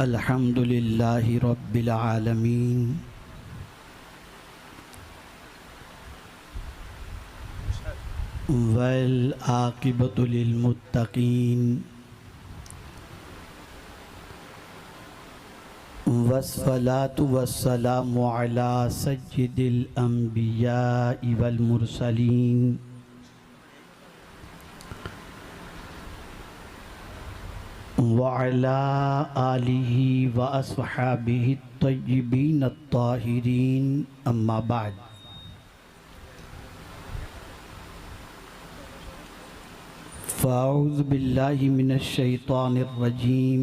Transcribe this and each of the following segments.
अल्हम्दुलिल्लाहि रब्बिल आलमीन वल आक़िबतु लिल मुत्तक़ीन वस्सलातु वस्सलामु अला सय्यिदिल अंबियाइ वल मुरसलीन व अला आलिहि व अस्हाबिहि तय्यिबीन अत्ताहिरीन अम्मा बाद। फ़अऊज़ु बिल्लाहि मिनश शैतानिर रजीम।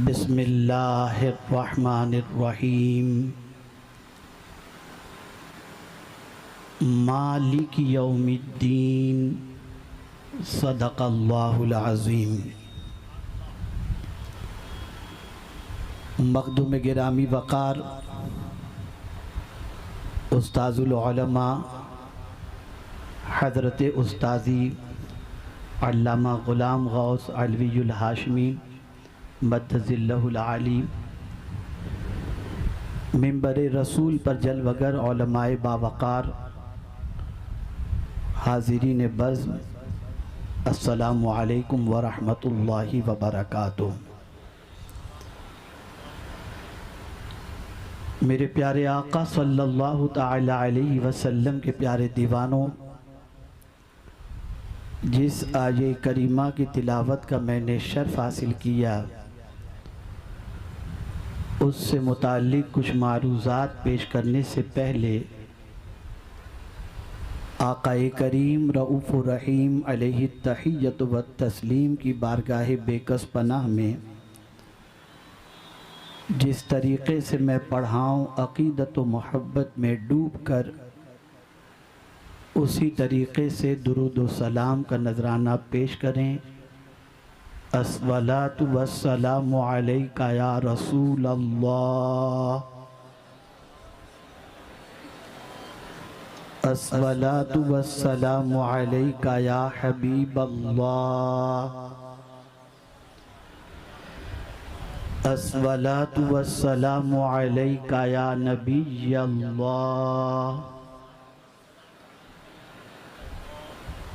बिस्मिल्लाहिर रहमानिर रहीम। मालिक यौमिद्दीन। सदक़ल्लाहुल अज़ीम। मख़दूम गिरामी वक़ार उस्ताज़ुल उलमा हज़रत उस्ताज़ी अल्लामा ग़ुलाम गौस अलवियुल हाशमी मद्दज़िल्लहुल आली मिंबर रसूल पर जलवगर उलमाए बावक़ार हाज़िरीन बज़्म, अस्सलामु अलैकुम व रहमतुल्लाहि व बरकातुहू। मेरे प्यारे आका सल्लल्लाहु तआला अलैहि वसल्लम के प्यारे दीवानों, जिस आये करीमा की तिलावत का मैंने शर्फ हासिल किया, उससे मुताल्लिक़ कुछ मारूज़ात पेश करने से पहले आक़ाए करीम रऊफ़ुर रहीम अलैहि तहिय्यतु व तस्लीम की बारगाह बेकस पनाह में जिस तरीक़े से मैं पढ़ाऊँ अक़ीदत व मोहब्बत में डूब कर उसी तरीक़े से दुरूद व सलाम का नजराना पेश करें। अस्सलातु वस्सलामु अलैका या रसूल अल्लाह। अस्सलातु वस्सलामु अलैका या हबीब अल्लाह। अस्सलातु वस्सलामु अलैका या नबी अल्लाह।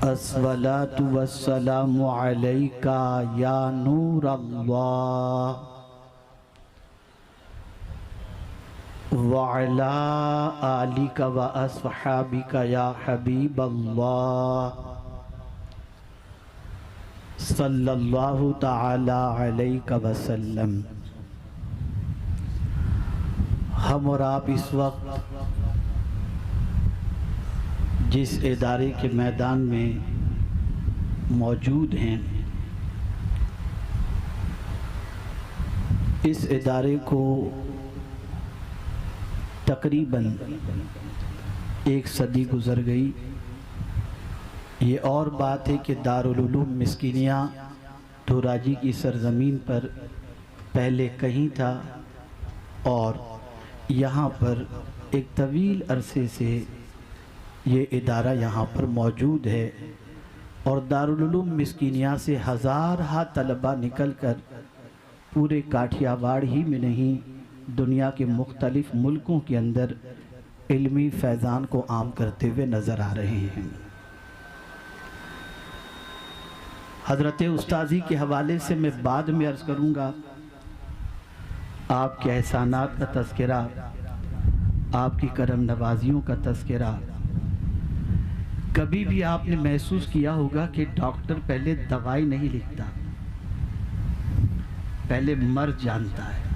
अस्सलातु वस्सलामु अलैका या नूर अल्लाह। व अला आलिका व अस्हाबिका या हबीब अल्लाह सल्लल्लाहु तआला अलैका वसल्लम। हम और आप इस वक्त जिस इदारे के मैदान में मौजूद हैं, इस इदारे को तकरीबन एक सदी गुज़र गई। ये और बात है कि दारुल उलूम मिस्किनिया धोराजी की सरज़मीन पर पहले कहीं था और यहाँ पर एक तवील अरसे से ये इदारा यहाँ पर मौजूद है और दारुल उलूम मिस्किनिया से हज़ार तलबा निकल कर पूरे काठियावाड़ ही में नहीं, दुनिया के मुख्तलिफ़ मुल्कों के अंदर इल्मी फैज़ान को आम करते हुए नज़र आ रहे हैं। हज़रत उस्ताज़ी के हवाले से मैं बाद में अर्ज़ करूँगा। आपके एहसानात का तज़किरा, आपकी करम नवाजियों का तज़किरा। कभी भी आपने महसूस किया होगा कि डॉक्टर पहले दवाई नहीं लिखता, पहले मर्ज़ जानता है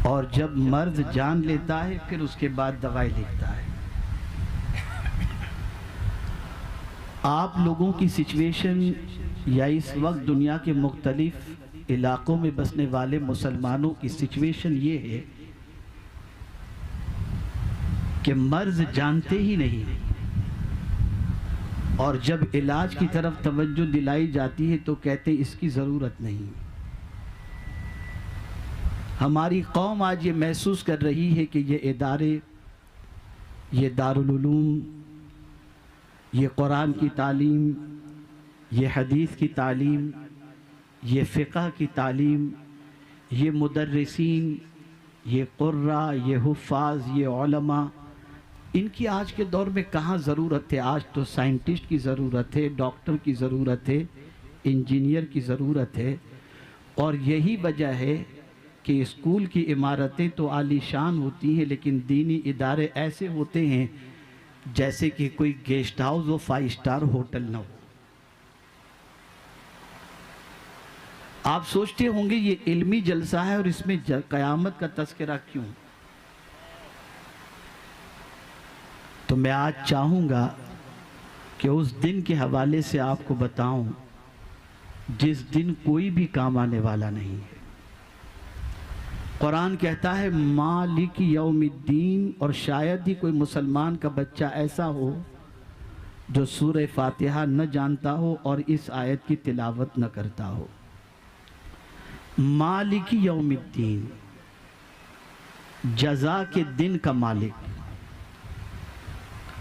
और जब मर्ज़ जान लेता है फिर उसके बाद दवाई लिखता है। आप लोगों की सिचुएशन या इस वक्त दुनिया के मुख्तलिफ इलाक़ों में बसने वाले मुसलमानों की सिचुएशन ये है कि मर्ज़ जानते ही नहीं और जब इलाज की तरफ तवज्जो दिलाई जाती है तो कहते इसकी ज़रूरत नहीं। हमारी कौम आज ये महसूस कर रही है कि ये इदारे, ये दारुल उलूम, ये कुरान की तालीम, ये हदीस की तालीम, ये फ़िक़्ह की तालीम, ये मुदर्रिसीन, ये क़ुर्रा, ये हुफ़ाज़, ये उलमा, इनकी आज के दौर में कहाँ ज़रूरत है। आज तो साइंटिस्ट की ज़रूरत है, डॉक्टर की ज़रूरत है, इंजीनियर की ज़रूरत है। और यही वजह है कि स्कूल की इमारतें तो आलीशान होती हैं, लेकिन दीनी इदारे ऐसे होते हैं जैसे कि कोई गेस्ट हाउस और 5 स्टार होटल ना हो। आप सोचते होंगे ये इल्मी जलसा है और इसमें क़यामत का तज़किरा क्यों। तो मैं आज चाहूँगा कि उस दिन के हवाले से आपको बताऊं जिस दिन कोई भी काम आने वाला नहीं है। कुरान कहता है मालिक यौमिद्दीन, और शायद ही कोई मुसलमान का बच्चा ऐसा हो जो सूरह फातिहा न जानता हो और इस आयत की तिलावत न करता हो। मालिक यौमिद्दीन, जज़ा के दिन का मालिक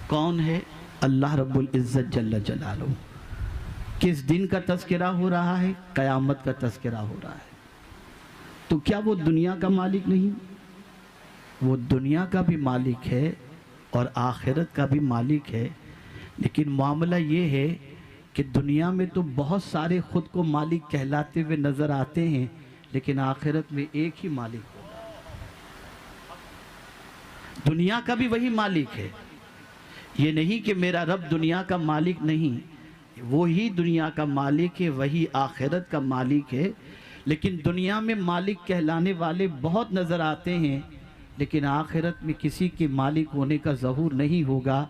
कौन है? अल्लाह रब्बुल इज़्ज़त जल्ल जलालहू। किस दिन का तज़किरा हो रहा है? क़यामत का तज़किरा हो रहा है। तो क्या वो दुनिया का मालिक नहीं? वो दुनिया का भी मालिक है और आखिरत का भी मालिक है। लेकिन मामला ये है कि दुनिया में तो बहुत सारे ख़ुद को मालिक कहलाते हुए नज़र आते हैं, लेकिन आखिरत में एक ही मालिक होगा। दुनिया का भी वही मालिक है। ये नहीं कि मेरा रब दुनिया का मालिक नहीं, वो ही दुनिया का मालिक है, वही आखिरत का मालिक है। लेकिन दुनिया में मालिक कहलाने वाले बहुत नज़र आते हैं, लेकिन आखिरत में किसी के मालिक होने का ज़हूर नहीं होगा।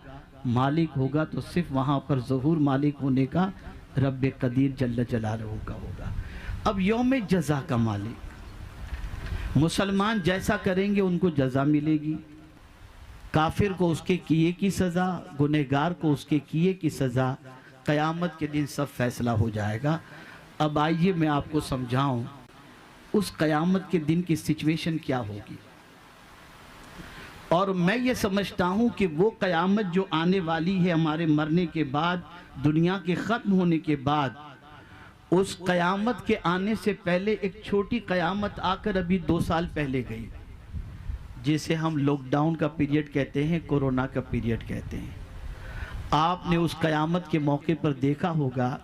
मालिक होगा तो सिर्फ वहाँ पर ज़हूर मालिक होने का रब कदीर जल्ल जलालहू का होगा। अब यौम जज़ा का मालिक, मुसलमान जैसा करेंगे उनको जज़ा मिलेगी। काफिर को उसके किए की सज़ा, गुनहगार को उसके किए की सज़ा। क़यामत के दिन सब फैसला हो जाएगा। अब आइए मैं आपको समझाऊं उस क़यामत के दिन की सिचुएशन क्या होगी। और मैं ये समझता हूं कि वो क़यामत जो आने वाली है हमारे मरने के बाद, दुनिया के ख़त्म होने के बाद, उस क़यामत के आने से पहले एक छोटी क़यामत आकर अभी 2 साल पहले गई, जिसे हम लॉकडाउन का पीरियड कहते हैं, कोरोना का पीरियड कहते हैं। आपने उस क़यामत के मौके पर देखा होगा,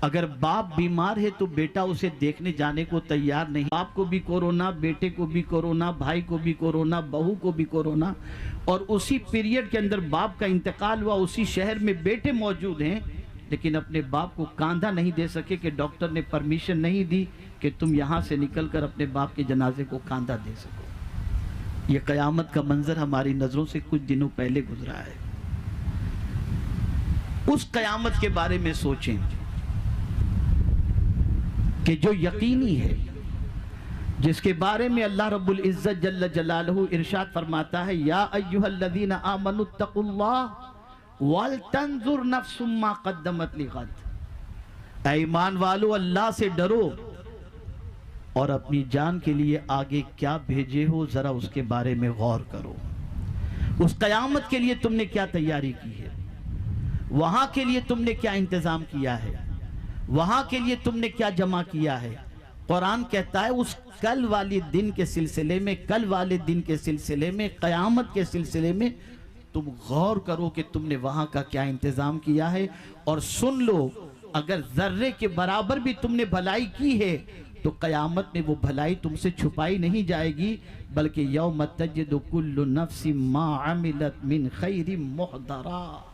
अगर बाप बीमार है तो बेटा उसे देखने जाने को तैयार नहीं। बाप को भी कोरोना, बेटे को भी कोरोना, भाई को भी कोरोना, बहू को भी कोरोना। और उसी पीरियड के अंदर बाप का इंतकाल हुआ, उसी शहर में बेटे मौजूद हैं, लेकिन अपने बाप को कांधा नहीं दे सके कि डॉक्टर ने परमिशन नहीं दी कि तुम यहाँ से निकल कर अपने बाप के जनाजे को कांधा दे सको। ये क़यामत का मंजर हमारी नज़रों से कुछ दिनों पहले गुजरा है। उस क़यामत के बारे में सोचें कि जो यकीनी है, जिसके बारे में अल्लाह रब्बुल इज़्ज़त जल्ल जलालहू इरशाद फरमाता है, या अय्युहल्लज़ीना आमनुत्तकुल्लाह वल तंजुर नफ्सुम मा क़द्दमत लिग़द। ऐ ईमान वालो, अल्लाह से डरो और अपनी जान के लिए आगे क्या भेजे हो जरा उसके बारे में गौर करो। उस क़यामत के लिए तुमने क्या तैयारी की है, वहां के लिए तुमने क्या इंतजाम किया है, वहां के लिए तुमने क्या जमा किया है। कुरान कहता है उस कल वाले दिन के सिलसिले में, कल वाले दिन के सिलसिले में, क़यामत के सिलसिले में तुम गौर करो कि तुमने वहां का क्या इंतजाम किया है। और सुन लो, अगर जर्रे के बराबर भी तुमने भलाई की है तो क़यामत में वो भलाई तुमसे छुपाई नहीं जाएगी, बल्कि यौम तजिदु कुल्लु नफ्सिन मा अमिलत मिन खैरिन मुहदरा।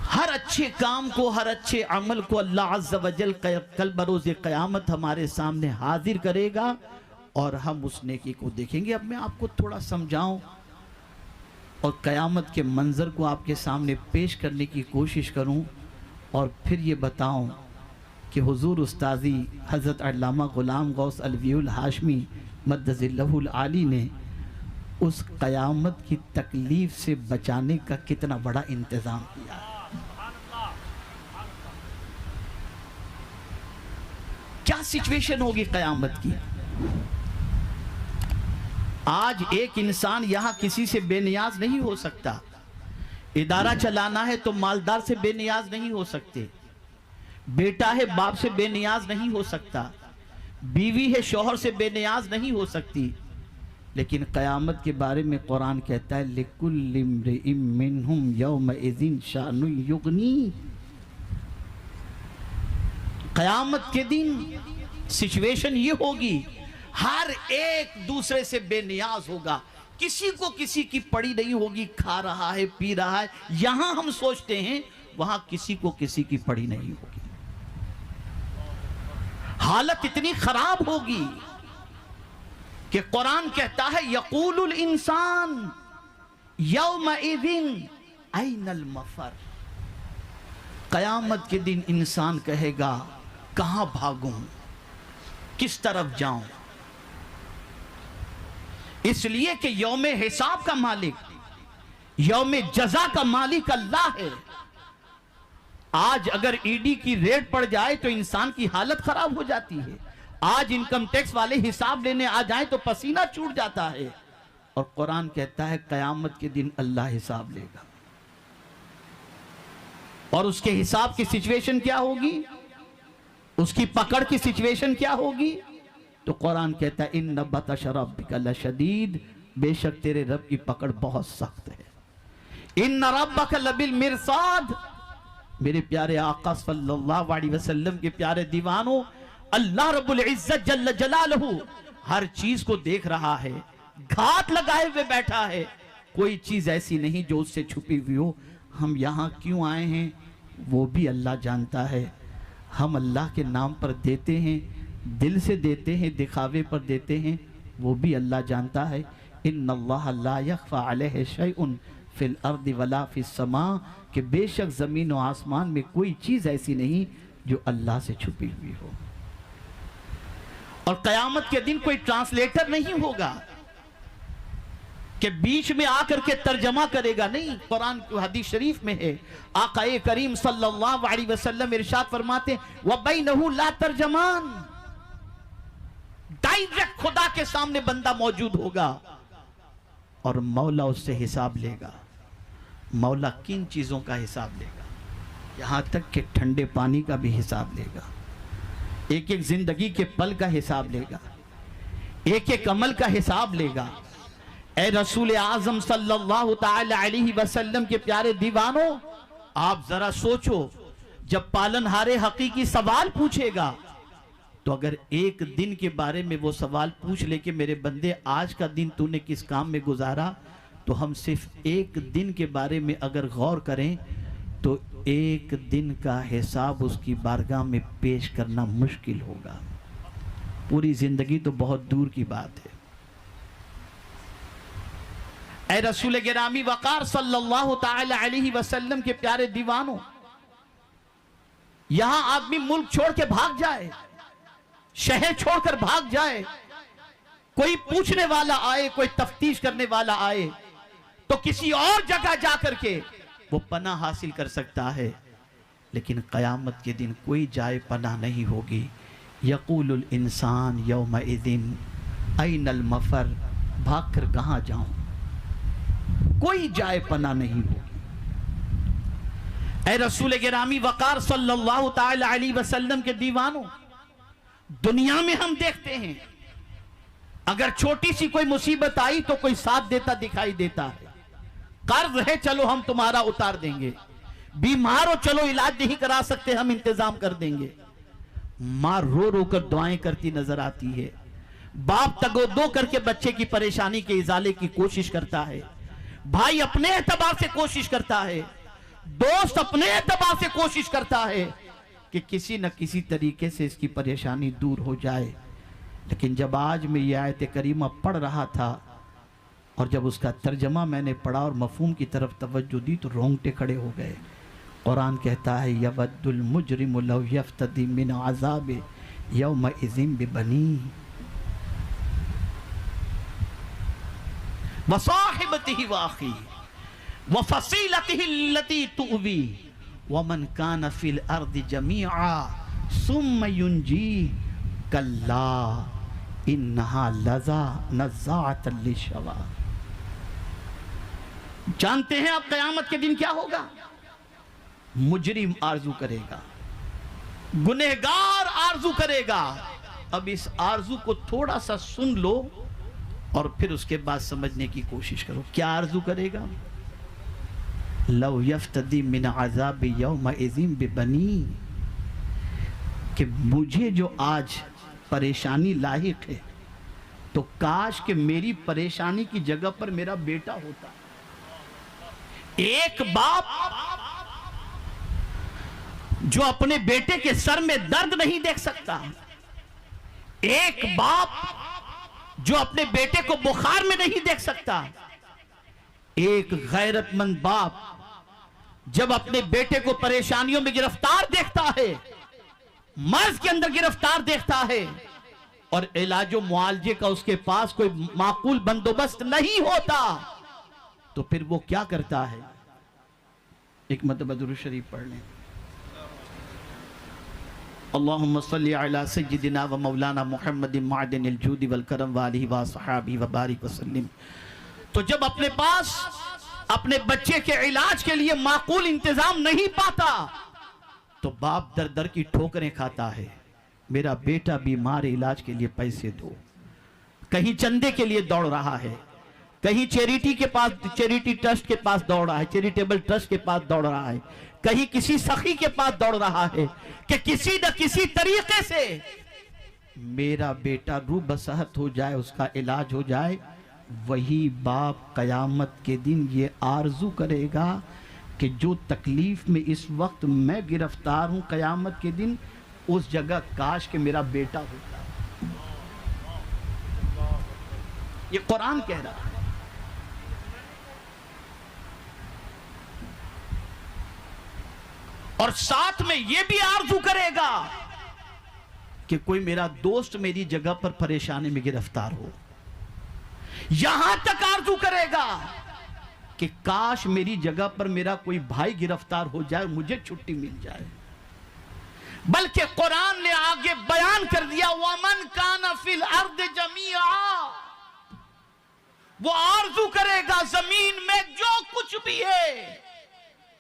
हर अच्छे काम को, हर अच्छे अमल को अल्लाह अज़्ज़ व जल कल बरोज़ क़यामत हमारे सामने हाजिर करेगा और हम उस नेकी को देखेंगे। अब मैं आपको थोड़ा समझाऊं और क़यामत के मंज़र को आपके सामने पेश करने की कोशिश करूं और फिर ये बताऊं कि हुज़ूर उस्ताज़ी हज़रत अल्लामा ग़ुलाम गौस अलवियुल हाशमी मद्दज़िल्लहुल आली ने उस क़यामत की तकलीफ़ से बचाने का कितना बड़ा इंतज़ाम किया। क्या सिचुएशन होगी क़यामत की। आज एक इंसान यहां किसी से बेनियाज नहीं हो सकता। इदारा चलाना है तो मालदार से बेनियाज नहीं हो सकते, बेटा है बाप से बेनियाज नहीं हो सकता, बीवी है शौहर से बेनियाज नहीं हो सकती। लेकिन क़यामत के बारे में कुरान कहता है लिकुल्लि इम्रिइम मिनहुम यौमइज़िन शानुन युगनी। क़यामत के दिन सिचुएशन ये होगी, हर एक दूसरे से बेनियाज होगा, किसी को किसी की पड़ी नहीं होगी, खा रहा है पी रहा है। यहां हम सोचते हैं वहां किसी को किसी की पड़ी नहीं होगी। हालत इतनी खराब होगी कि कुरान कहता है यक़ूलुल इंसान यौमइज़िन ऐनल मफर। क़यामत के दिन इंसान कहेगा कहां भागूं, किस तरफ जाऊं। इसलिए कि यौम हिसाब का मालिक, यौम जजा का मालिक अल्लाह है। आज अगर ईडी की रेड पड़ जाए तो इंसान की हालत खराब हो जाती है। आज इनकम टैक्स वाले हिसाब लेने आ जाए तो पसीना छूट जाता है। और कुरान कहता है कयामत के दिन अल्लाह हिसाब लेगा। और उसके हिसाब की सिचुएशन क्या होगी, उसकी पकड़ की सिचुएशन क्या होगी। तो कुरान कहता है इन्न बतश रब्बिका लशदीद, बेशक तेरे रब की पकड़ बहुत सख्त है। इन्न रब्बका लबिल मिरसाद, मेरे प्यारे आका सल्लल्लाहु अलैहि वसल्लम के प्यारे दीवानों, अल्लाह रब्बुल इज्जत जल्ल जलालहू हर चीज को देख रहा है, घात लगाए हुए बैठा है। कोई चीज ऐसी नहीं जो उससे छुपी हुई हो। हम यहाँ क्यों आए हैं वो भी अल्लाह जानता है। हम अल्लाह के नाम पर देते हैं, दिल से देते हैं, दिखावे पर देते हैं, वो भी अल्लाह जानता है। इन्नल्लाह ला यख्फा अलैहि शैउन फिल अर्दि वला फिस समा, कि बेशक ज़मीन और आसमान में कोई चीज़ ऐसी नहीं जो अल्लाह से छुपी हुई हो। और क़यामत के दिन कोई ट्रांसलेटर नहीं होगा कि बीच में आकर के तर्जमा करेगा, नहीं। कुरान की हदीस शरीफ में है, आक़ाए करीम सल्लल्लाहु अलैहि वसल्लम इरशाद फरमाते व बैनहु ला तर्जमान, डायरेक्ट खुदा के सामने बंदा मौजूद होगा और मौला उससे हिसाब लेगा। मौला किन चीजों का हिसाब लेगा, यहां तक कि ठंडे पानी का भी हिसाब लेगा, एक एक जिंदगी के पल का हिसाब लेगा, एक एक अमल का हिसाब लेगा। ए रसूल आजम सल्लल्लाहु ताला अलैहि वसल्लम के प्यारे दीवानों, आप जरा सोचो, जब पालनहारे हकीकी सवाल पूछेगा तो अगर एक दिन के बारे में वो सवाल पूछ ले कि मेरे बंदे आज का दिन तूने किस काम में गुजारा, तो हम सिर्फ एक दिन के बारे में अगर गौर करें तो एक दिन का हिसाब उसकी बारगाह में पेश करना मुश्किल होगा। पूरी जिंदगी तो बहुत दूर की बात है। ऐ रसूल गिरामी वक़ार सल्लल्लाहु ताला अलैहि वसल्लम के प्यारे दीवानों, यहां आदमी मुल्क छोड़ के भाग जाए, शहर छोड़कर भाग जाए, कोई पूछने वाला आए, कोई तफ्तीश करने वाला आए, तो किसी और जगह जाकर के वो पनाह हासिल कर सकता है। लेकिन क़यामत के दिन कोई जाए पनाह नहीं होगी। यक़ूलुल इंसान यौमइज़िन ऐनल मफ़र, भाग कर कहाँ जाऊं, कोई जाए पनाह नहीं होगी। ऐ रसूल गिरामी वक़ार सल्लल्लाहु ताला अलैहि वसल्लम के दीवानों, दुनिया में हम देखते हैं अगर छोटी सी कोई मुसीबत आई तो कोई साथ देता दिखाई देता है। कर्ज है, चलो हम तुम्हारा उतार देंगे। बीमार हो, चलो इलाज नहीं करा सकते, हम इंतजाम कर देंगे। मां रो रो कर दुआएं करती नजर आती है। बाप तगोदो करके बच्चे की परेशानी के इजाले की कोशिश करता है। भाई अपने एतबार से कोशिश करता है, दोस्त अपने एतबार से कोशिश करता है कि किसी न किसी तरीके से इसकी परेशानी दूर हो जाए। लेकिन जब आज मैं ये आयत करीमा पढ़ रहा था और जब उसका तर्जमा मैंने पढ़ा और मफहूम की तरफ तवज्जो दी तो रोंगटे खड़े हो गए। कुरान कहता है यवद्दुल मुजरिमु लौ यफ्तदी मिन अज़ाबि यौमइज़िन बिबनी व साहिबतिही व अखीही व फसीलतिही अल्लती तुवी व मन कान फिल अर्दि जमीआ सुम्मा युनजी कल्ला इन्नहा लज़ा नज़्ज़ाअतन लिशवा। जानते हैं आप क़यामत के दिन क्या होगा? मुजरिम आरजू करेगा, गुनहगार आरजू करेगा। अब इस आरजू को थोड़ा सा सुन लो और फिर उसके बाद समझने की कोशिश करो। क्या आरजू करेगा? लव यफ्तदी मिन अज़ाब यौमइज़िन बिबनी, कि मुझे जो आज परेशानी लाहिक है तो काश कि मेरी परेशानी की जगह पर मेरा बेटा होता। एक बाप जो अपने बेटे के सर में दर्द नहीं देख सकता, एक बाप जो अपने बेटे को बुखार में नहीं देख सकता, एक गैरतमंद बाप जब अपने बेटे को परेशानियों में गिरफ्तार देखता है, मर्ज के अंदर गिरफ्तार देखता है और इलाजो मुआलजे का उसके पास कोई माकूल बंदोबस्त नहीं होता, तो फिर वो क्या करता है? एक मरतबा दुरूद शरीफ पढ़ लें। अल्लाहुम्मा सल्ली अला सय्यिदिना व मौलाना मुहम्मदिन मादिनिल जूदि वल करम व आलिहि व सहाबी व बारिक वसल्लम। तो जब अपने पास अपने बच्चे के इलाज के लिए माकूल इंतजाम नहीं पाता तो बाप दर दर की ठोकरें खाता है। मेरा बेटा बीमार, इलाज के लिए पैसे दो। कहीं चंदे के लिए दौड़ रहा है, कहीं चैरिटी के पास, चैरिटी ट्रस्ट के पास दौड़ रहा है, चैरिटेबल ट्रस्ट के पास दौड़ रहा है, कहीं किसी सखी के पास दौड़ रहा है कि किसी न किसी तरीके से मेरा बेटा रूह बसहत हो जाए, उसका इलाज हो जाए। वही बाप कयामत के दिन ये आरजू करेगा कि जो तकलीफ में इस वक्त मैं गिरफ्तार हूं, कयामत के दिन उस जगह काश कि मेरा बेटा होता। ये कुरान कह रहा है। और साथ में यह भी आरजू करेगा कि कोई मेरा दोस्त मेरी जगह पर परेशानी में गिरफ्तार हो। यहां तक आरजू करेगा कि काश मेरी जगह पर मेरा कोई भाई गिरफ्तार हो जाए, मुझे छुट्टी मिल जाए। बल्कि कुरान ने आगे बयान कर दिया, वमन काना फिल अर्द जमीआ, वो आरजू करेगा जमीन में जो कुछ भी है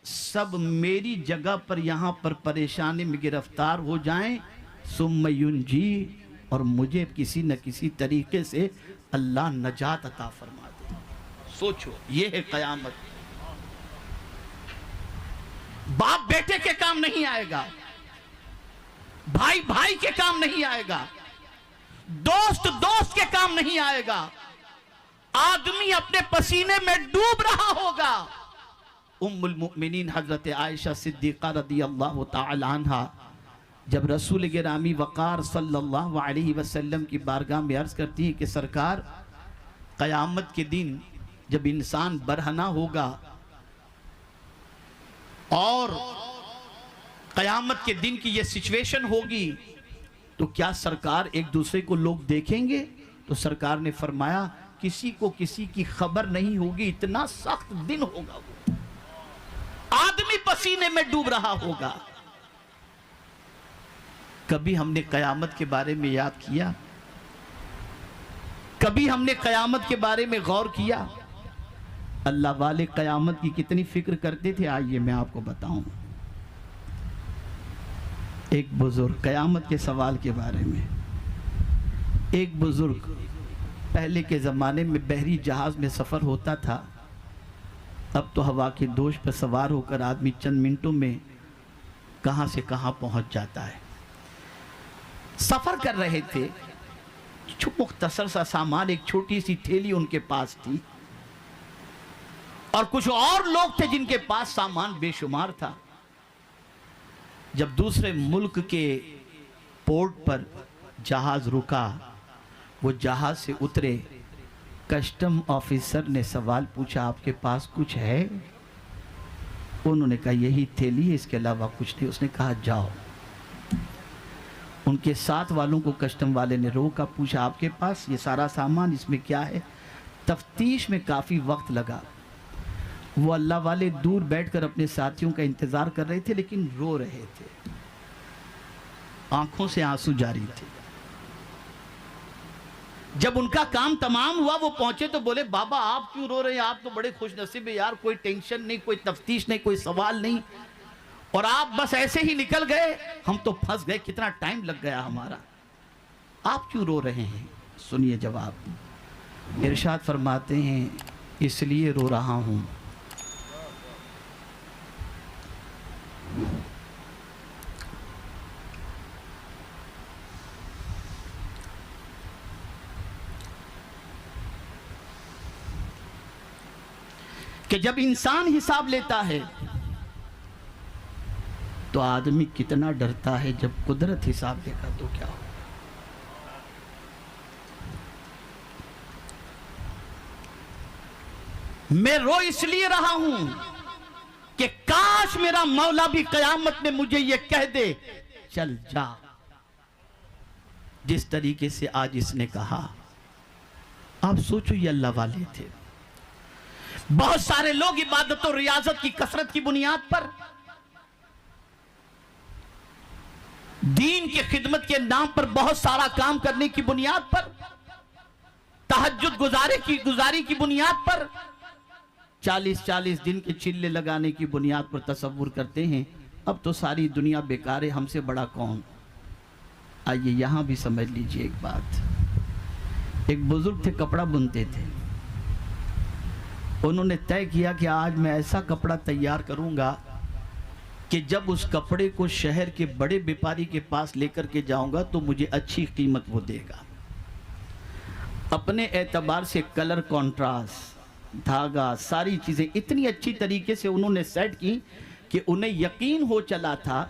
सब मेरी जगह पर यहां पर परेशानी में गिरफ्तार हो जाएं, सुम्मा युनजी, और मुझे किसी न किसी तरीके से अल्लाह नजात अता फरमा दे। सोचो, ये है कयामत। बाप बेटे के काम नहीं आएगा, भाई भाई के काम नहीं आएगा, दोस्त दोस्त के काम नहीं आएगा। आदमी अपने पसीने में डूब रहा होगा। उम्मुल मुमिनीन हजरत आयशा सिद्दीक़ा रदियल्लाहु ताला अन्हा जब रसूल गिरामी वक़ार सल्लल्लाहु अलैहि वसल्लम की बारगाह में अर्ज करती है कि सरकार, क़यामत के दिन जब इंसान बरहना होगा और क़यामत के दिन की यह सिचुएशन होगी, तो क्या सरकार एक दूसरे को लोग देखेंगे? तो सरकार ने फरमाया, किसी को किसी की खबर नहीं होगी, इतना सख्त दिन होगा। वो आदमी पसीने में डूब रहा होगा। कभी हमने कयामत के बारे में याद किया? कभी हमने कयामत के बारे में गौर किया? अल्लाह वाले कयामत की कितनी फिक्र करते थे, आइए मैं आपको बताऊं। एक बुजुर्ग, कयामत के सवाल के बारे में, एक बुजुर्ग, पहले के ज़माने में बहरी जहाज़ में सफ़र होता था। अब तो हवा के दोष पर सवार होकर आदमी चंद मिनटों में कहां से कहां पहुंच जाता है। सफ़र कर रहे थे, मुख्तसर सा सामान, एक छोटी सी थैली उनके पास थी और कुछ और लोग थे जिनके पास सामान बेशुमार था। जब दूसरे मुल्क के पोर्ट पर जहाज रुका, वो जहाज से उतरे, कस्टम ऑफिसर ने सवाल पूछा, आपके पास कुछ है? उन्होंने कहा यही थैली है, इसके अलावा कुछ नहीं। उसने कहा जाओ। उनके साथ वालों को कस्टम वाले ने रोका, पूछा आपके पास ये सारा सामान, इसमें क्या है? तफ्तीश में काफ़ी वक्त लगा। वो अल्लाह वाले दूर बैठकर अपने साथियों का इंतज़ार कर रहे थे, लेकिन रो रहे थे, आंखों से आंसू जारी थे। जब उनका काम तमाम हुआ, वो पहुंचे तो बोले, बाबा आप क्यों रो रहे हैं? आप तो बड़े खुश नसीब है यार, कोई टेंशन नहीं, कोई तफ्तीश नहीं, कोई सवाल नहीं। और आप बस ऐसे ही निकल गए, हम तो फंस गए, कितना टाइम लग गया हमारा, आप क्यों रो रहे हैं? सुनिए जवाब। इरशाद फरमाते हैं इसलिए रो रहा हूं कि जब इंसान हिसाब लेता है तो आदमी कितना डरता है, जब कुदरत हिसाब लेगा तो क्या हो। मैं रो इसलिए रहा हूं कि काश मेरा मौला भी कयामत में मुझे ये कह दे चल जा, जिस तरीके से आज इसने कहा। आप सोचो ये अल्लाह वाले थे। बहुत सारे लोग इबादत और रियाजत की कसरत की बुनियाद पर, दीन की खिदमत के नाम पर बहुत सारा काम करने की बुनियाद पर, तहज्जुद गुजारी की बुनियाद पर, 40-40 दिन के चिल्ले लगाने की बुनियाद पर तसव्वुर करते हैं अब तो सारी दुनिया बेकार है, हमसे बड़ा कौन। आइए यहां भी समझ लीजिए एक बात। एक बुजुर्ग थे, कपड़ा बुनते थे। उन्होंने तय किया कि आज मैं ऐसा कपड़ा तैयार करूंगा कि जब उस कपड़े को शहर के बड़े व्यापारी के पास लेकर के जाऊंगा तो मुझे अच्छी कीमत वो देगा। अपने एतबार से कलर कॉन्ट्रास्ट, धागा, सारी चीजें इतनी अच्छी तरीके से उन्होंने सेट की कि उन्हें यकीन हो चला था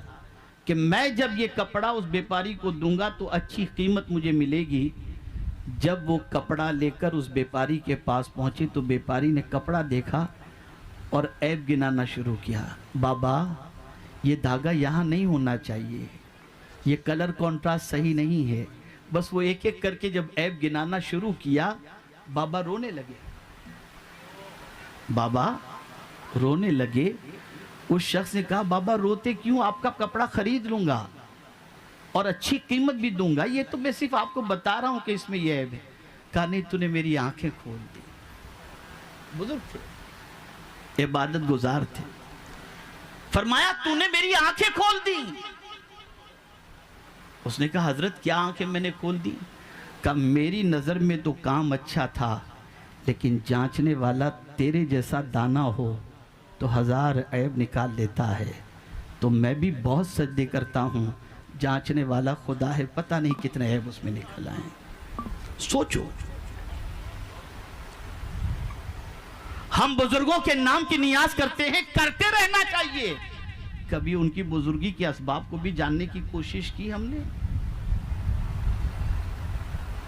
कि मैं जब ये कपड़ा उस व्यापारी को दूंगा तो अच्छी कीमत मुझे मिलेगी। जब वो कपड़ा लेकर उस व्यापारी के पास पहुंचे तो व्यापारी ने कपड़ा देखा और ऐब गिनाना शुरू किया। बाबा ये धागा यहाँ नहीं होना चाहिए, ये कलर कॉन्ट्रास्ट सही नहीं है। बस वो एक एक करके जब ऐब गिनाना शुरू किया, बाबा रोने लगे। बाबा रोने लगे। उस शख्स ने कहा बाबा रोते क्यों, आपका कपड़ा खरीद लूंगा और अच्छी कीमत भी दूंगा, ये तो मैं सिर्फ आपको बता रहा हूं कि इसमें यह ऐब है। कहा नहीं, तूने मेरी आंखें खोल दी। बुजुर्ग थे, इबादत गुजार थे। फरमाया तूने मेरी आंखें खोल दी। उसने कहा हजरत क्या आंखें मैंने खोल दी? कहा मेरी नजर में तो काम अच्छा था, लेकिन जांचने वाला तेरे जैसा दाना हो तो 1000 ऐब निकाल लेता है। तो मैं भी बहुत सजदे करता हूं, जांचने वाला खुदा है, पता नहीं कितने ऐब उसमें निकल आए। सोचो, हम बुजुर्गों के नाम की नियाज करते हैं, करते रहना चाहिए। कभी उनकी बुजुर्गी के असबाब को भी जानने की कोशिश की हमने?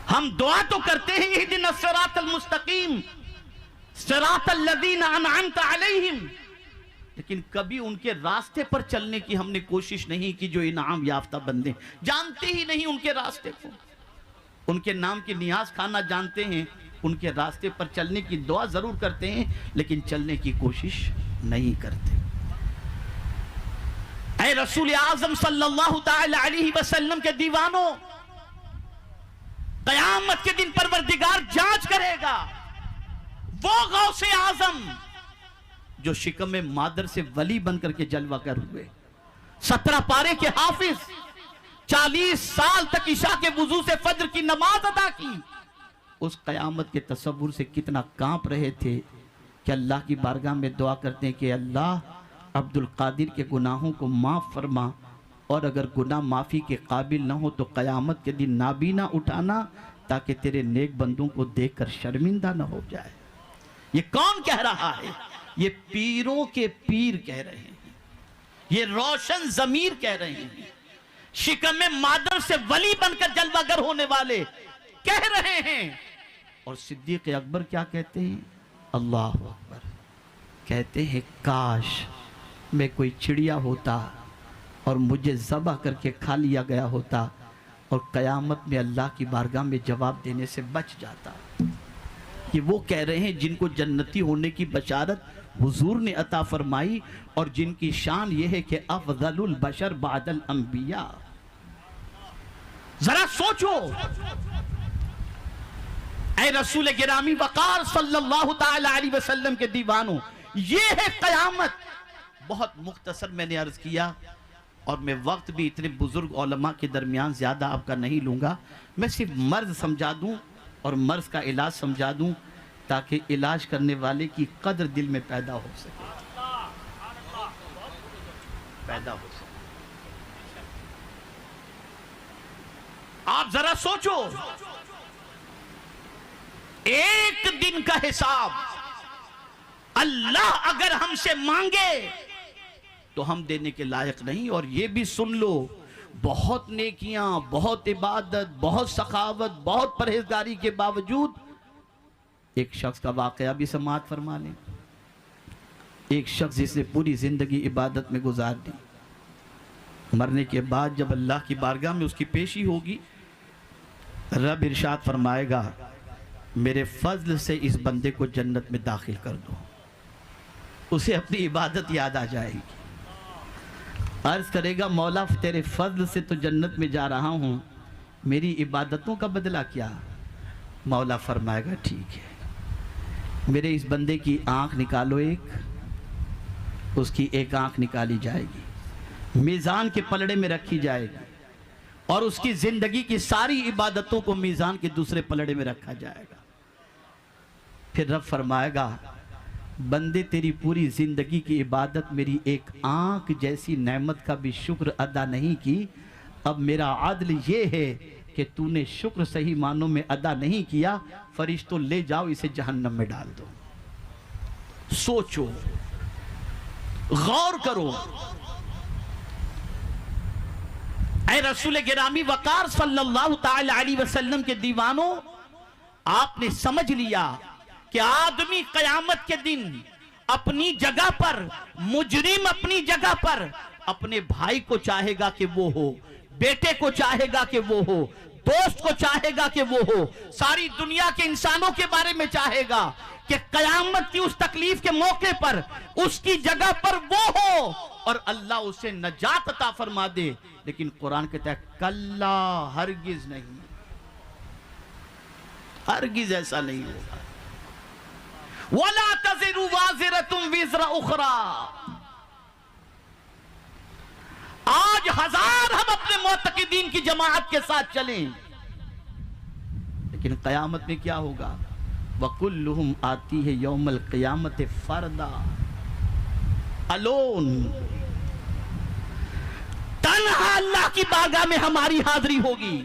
हम दुआ तो करते हैं इहदिना सिरातल मुस्तकीम सिरातल लज़ीना अनअमता अलैहिम, लेकिन कभी उनके रास्ते पर चलने की हमने कोशिश नहीं की जो इनाम याफ्ता बंदे। जानते ही नहीं उनके रास्ते को, उनके नाम की नियाज खाना जानते हैं, उनके रास्ते पर चलने की दुआ जरूर करते हैं लेकिन चलने की कोशिश नहीं करते। ऐ रसूल आज़म सल्लल्लाहु तआला अलैहि वसल्लम के दीवानों, क़यामत के दिन परवरदिगार जांच करेगा। वो गौसे आज़म जो शिकम मादर से वली बनकर के जलवा कर हुए, 17 पारे के हाफिज, 40 साल तक इशा के वुजू से फज्र की नमाज अदा की, उस कयामत के तसव्वुर से कितना कांप रहे थे कि अल्लाह की बारगाह में दुआ करते हैं कि अल्लाह अब्दुल कादिर के गुनाहों को माफ़ फरमा, और अगर गुनाह माफ़ी के काबिल न हो तो क़यामत के दिन नाबीना उठाना ताकि तेरे नेक बंदों को देखकर शर्मिंदा न हो जाए। ये कौन कह रहा है? ये पीरों के पीर कह रहे हैं, ये रोशन ज़मीर कह रहे हैं, शिकम मादर से वली बनकर जलवागर होने वाले कह रहे हैं। और सिद्दीक़ अकबर क्या कहते हैं? अल्लाह अकबर। कहते हैं काश मैं कोई चिड़िया होता और मुझे ज़बह करके खा लिया गया होता और क़यामत में अल्लाह की बारगाह में जवाब देने से बच जाता। कि वो कह रहे हैं जिनको जन्नती होने की बशारत हुजूर ने अता फरमाई और जिनकी शान ये है कि अफज़लुल बशर बादल अंबिया। जरा सोचो, ऐ रसूल गिरामी वक़ार सल्लल्लाहु तआला अलैहि वसल्लम के दीवानों, ये है क़यामत बहुत मुख्तसर मैंने अर्ज़ किया और मैं वक्त भी इतने बुजुर्ग उलमा के दरमियान ज़्यादा आपका नहीं लूँगा। मैं सिर्फ मर्ज़ समझा दूँ और मर्ज़ का इलाज समझा दूँ ताकि इलाज करने वाले की कदर दिल में पैदा हो सके, पैदा हो सके। आप जरा सोचो, एक दिन का हिसाब अल्लाह अगर हमसे मांगे तो हम देने के लायक नहीं। और ये भी सुन लो, बहुत नेकियां, बहुत इबादत, बहुत सखावत, बहुत परहेजगारी के बावजूद एक शख्स का वाकया भी समाअत फरमा लें। एक शख्स जिसने पूरी जिंदगी इबादत में गुजार दी, मरने के बाद जब अल्लाह की बारगाह में उसकी पेशी होगी, रब इरशाद फरमाएगा मेरे फजल से इस बंदे को जन्नत में दाखिल कर दो। उसे अपनी इबादत याद आ जाएगी। अर्ज करेगा मौला तेरे फजल से तो जन्नत में जा रहा हूँ, मेरी इबादतों का बदला क्या? मौला फरमाएगा ठीक है, मेरे इस बंदे की आँख निकालो एक, उसकी एक आँख निकाली जाएगी, मीज़ान के पलड़े में रखी जाएगी और उसकी ज़िंदगी की सारी इबादतों को मीज़ान के दूसरे पलड़े में रखा जाएगा। फिर रब फरमाएगा बंदे तेरी पूरी ज़िंदगी की इबादत मेरी एक आँख जैसी नेमत का भी शुक्र अदा नहीं की, अब मेरा आदल ये है कि तूने शुक्र सही मानों में अदा नहीं किया, फरिश्तों ले जाओ इसे जहन्नम में डाल दो। सोचो, गौर करो। ऐ रसूल गिरामी वकार सल्लल्लाहु ताला अलैहि वसल्लम के दीवानों, आपने समझ लिया कि आदमी कयामत के दिन अपनी जगह पर, मुजरिम अपनी जगह पर अपने भाई को चाहेगा कि वो हो, बेटे को चाहेगा कि वो हो, दोस्त को चाहेगा कि वो हो, सारी दुनिया के इंसानों के बारे में चाहेगा कि कयामत की उस तकलीफ के मौके पर उसकी जगह पर वो हो और अल्लाह उसे नजात अता फरमा दे। लेकिन कुरान कहता है कल्ला, हरगिज नहीं, हरगिज ऐसा नहीं होगा। वला तज़िरु वाज़िरतुम विज़रा उख़रा। आज हजार हम अपने मुअत्तक़ीदीन की जमाअत के साथ चलें, लेकिन क़यामत में क्या होगा? वकुल्लुहुम आती है यौमल क़यामत फरदा, अलोन, तन्हा अल्लाह की बारगाह में हमारी हाजिरी होगी।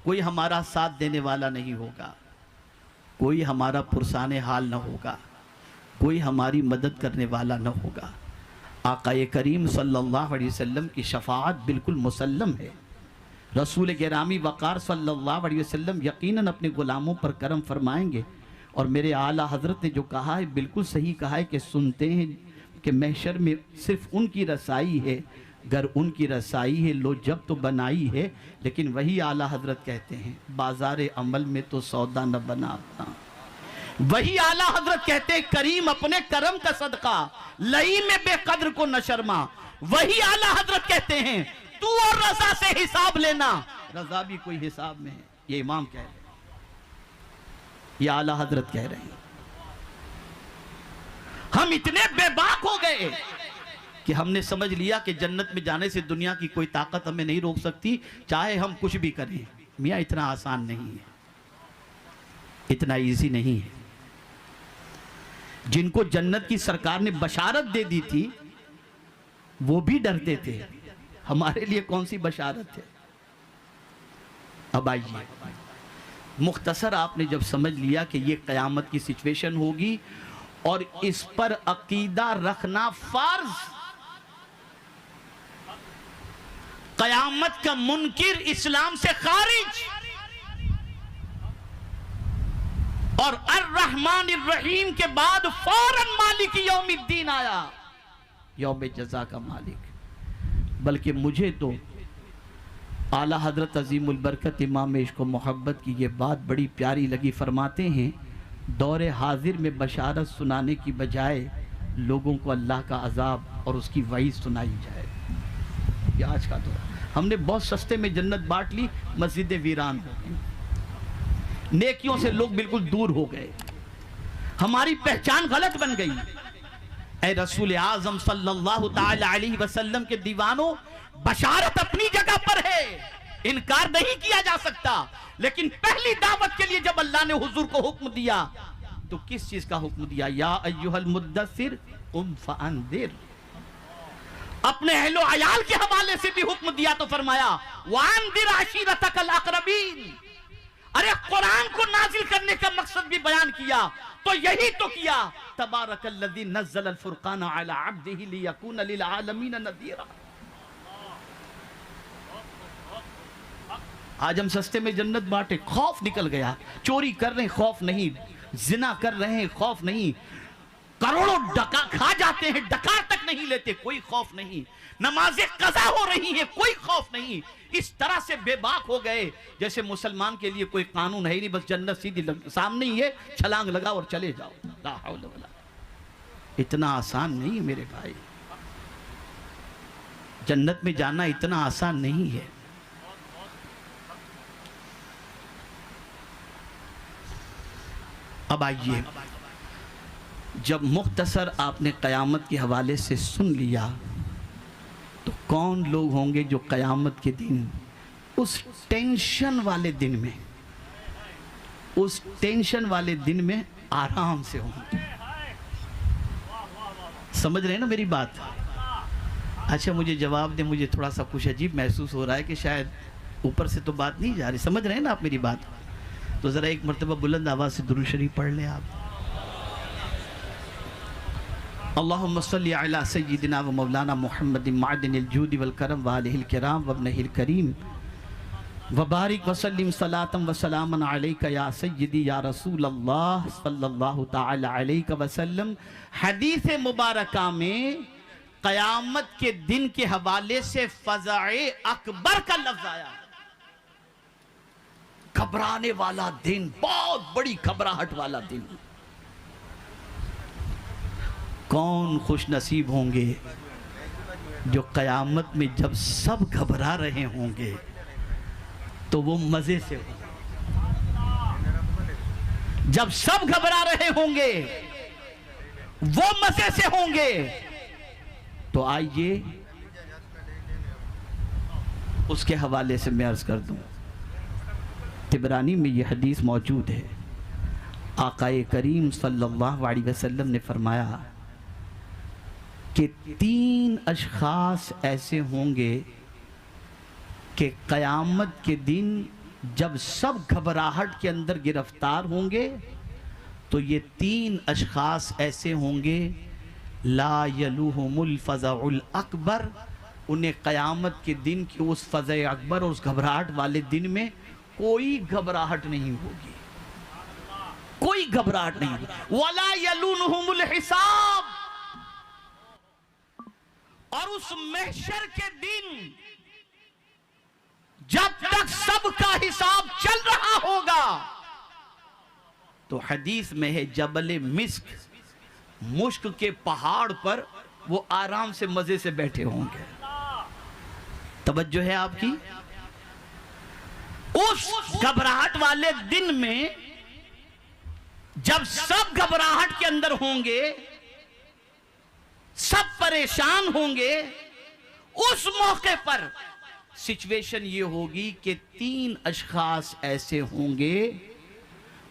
कोई हमारा साथ देने वाला नहीं होगा, कोई हमारा पुरसाने हाल न होगा, कोई हमारी मदद करने वाला न होगा। आक़ाए करीम सल्लल्लाहु अलैहि वसल्लम की शफाअत बिल्कुल मुसल्लम है। रसूल गिरामी वक़ार सल्लल्लाहु अलैहि वसल्लम यकीनन अपने ग़ुलामों पर करम फरमाएंगे। और मेरे आला हज़रत ने जो कहा है बिल्कुल सही कहा है कि सुनते हैं कि महशर में सिर्फ उनकी रसाई है, गर उनकी रसाई है लो जब तो बनाई है। लेकिन वही आला हज़रत कहते हैं बाज़ार अमल में तो सौदा न बना अपना। वही आला हज़रत कहते हैं करीम अपने करम का सदका लई में बेकद्र को न शर्मा। वही आला हज़रत कहते हैं तू और रज़ा से हिसाब लेना, रज़ा भी कोई हिसाब में है। ये इमाम कह रहे हैं, ये आला हज़रत कह रहे हैं। हम इतने बेबाक हो गए कि हमने समझ लिया कि जन्नत में जाने से दुनिया की कोई ताकत हमें नहीं रोक सकती, चाहे हम कुछ भी करें। मियाँ इतना आसान नहीं है, इतना इजी नहीं है। जिनको जन्नत की सरकार ने बशारत दे दी थी वो भी डरते थे, हमारे लिए कौन सी बशारत है। अब आइए, मुख्तसर आपने जब समझ लिया कि ये क़यामत की सिचुएशन होगी और इस पर अकीदा रखना फर्ज, क़यामत का मुनकिर इस्लाम से खारिज, और अर्रहमान अर्रहीम के बाद फौरन मालिक यौमिद्दीन आया, यौम जज़ा का मालिक। बल्कि मुझे तो आला हज़रत अज़ीमुल बरकत इमाम इश्क़ व मोहब्बत की ये बात बड़ी प्यारी लगी। फरमाते हैं दौरे हाजिर में बशारत सुनाने की बजाय लोगों को अल्लाह का अज़ाब और उसकी वईद सुनाई जाए। ये आज का दौर, हमने बहुत सस्ते में जन्नत बांट ली, मस्जिदें वीरान हो गई, नेकियों से लोग बिल्कुल दूर हो गए, हमारी पहचान गलत बन गई। ऐ रसूल आजम सल्लल्लाहु ताला अलैहि वसल्लम के दीवानों, बशारत अपनी जगह पर है, इनकार नहीं किया जा सकता। लेकिन पहली दावत के लिए जब अल्लाह ने हुजूर को हुक्म दिया तो किस चीज का हुक्म दिया? या अय्युहल मुद्दस्सिर कुम फअंदिर। अपने अहलो अयाल के हवाले से भी हुक्म दिया तो फरमाया वांदिर अशीरतकल अक़रबीन। अरे कुरान को नाजिल करने का मकसद भी बयान किया तो यही तो किया, तबारकल्लज़ी नज़्ज़लल फुरक़ान अला अब्दिही लियकून लिल आलमीन नज़ीरा। आज हम सस्ते में जन्नत बांटे, खौफ निकल गया। चोरी कर रहे हैं, खौफ नहीं। जिना कर रहे हैं, खौफ नहीं। करोड़ों डका खा जाते हैं, डकार तक नहीं लेते, कोई खौफ नहीं। नमाजें कज़ा हो रही हैं, कोई खौफ नहीं। इस तरह से बेबाक हो गए जैसे मुसलमान के लिए कोई कानून है ही नहीं, बस जन्नत सीधी सामने ही है, छलांग लगाओ और चले जाओ। ला हौला वला। इतना आसान नहीं है मेरे भाई, जन्नत में जाना इतना आसान नहीं है। अब आइए, जब मुख्तसर आपने क़यामत के हवाले से सुन लिया तो कौन लोग होंगे जो क़यामत के दिन उस टेंशन वाले दिन में, उस टेंशन वाले दिन में आराम से होंगे? समझ रहे हैं ना मेरी बात? अच्छा मुझे जवाब दें, मुझे थोड़ा सा कुछ अजीब महसूस हो रहा है कि शायद ऊपर से तो बात नहीं जा रही। समझ रहे हैं ना आप मेरी बात? तो ज़रा एक मरतबा बुलंद आवाज़ से दुरूद शरीफ पढ़ लें आप। अल्लाहुम्मा सल्ली अला सय्यिदिना व मौलाना मुहम्मदिन मादिनिल जूदि वल करम व आलिहिल किराम व इब्निहिल करीम व बारिक व सल्लिम सलातम व सलामन अलैका या सय्यिदी या रसूल अल्लाह सल्लल्लाहु तआला अलैहि वसल्लम। हदीस मुबारका में क़यामत के दिन के हवाले से फ़ज़ाए अकबर का लफ्ज़ आया। घबराने वाला दिन, बहुत बड़ी घबराहट वाला दिन। कौन खुश नसीब होंगे जो क़यामत में जब सब घबरा रहे होंगे तो वो मजे से हो। जब सब घबरा रहे होंगे वो मजे से होंगे। तो आइए उसके हवाले से मैं अर्ज कर दूं। तिबरानी में यह हदीस मौजूद है। आकाए करीम सल्लल्लाहु अलैहि वसल्लम ने फरमाया कि 3 अशख़ास ऐसे होंगे कि क़यामत के दिन जब सब घबराहट के अंदर गिरफ्तार होंगे तो ये 3 अशख़ास ऐसे होंगे, ला यलुहुमुल फ़ज़उल अकबर। उन्हें क़यामत के दिन की उस फ़ज़ए अकबर और उस घबराहट वाले दिन में कोई घबराहट नहीं होगी, कोई घबराहट नहीं होगी। वला यलुनुहुमुल हिसाब। और उस महशर के दिन जब तक सबका हिसाब चल रहा होगा तो हदीस में है जबल मिस्क, मुश्क के पहाड़ पर वो आराम से मजे से बैठे होंगे। तवज्जो है आपकी? उस घबराहट वाले दिन में जब सब घबराहट के अंदर होंगे, सब परेशान होंगे, उस मौके पर सिचुएशन ये होगी कि 3 अशख़ास ऐसे होंगे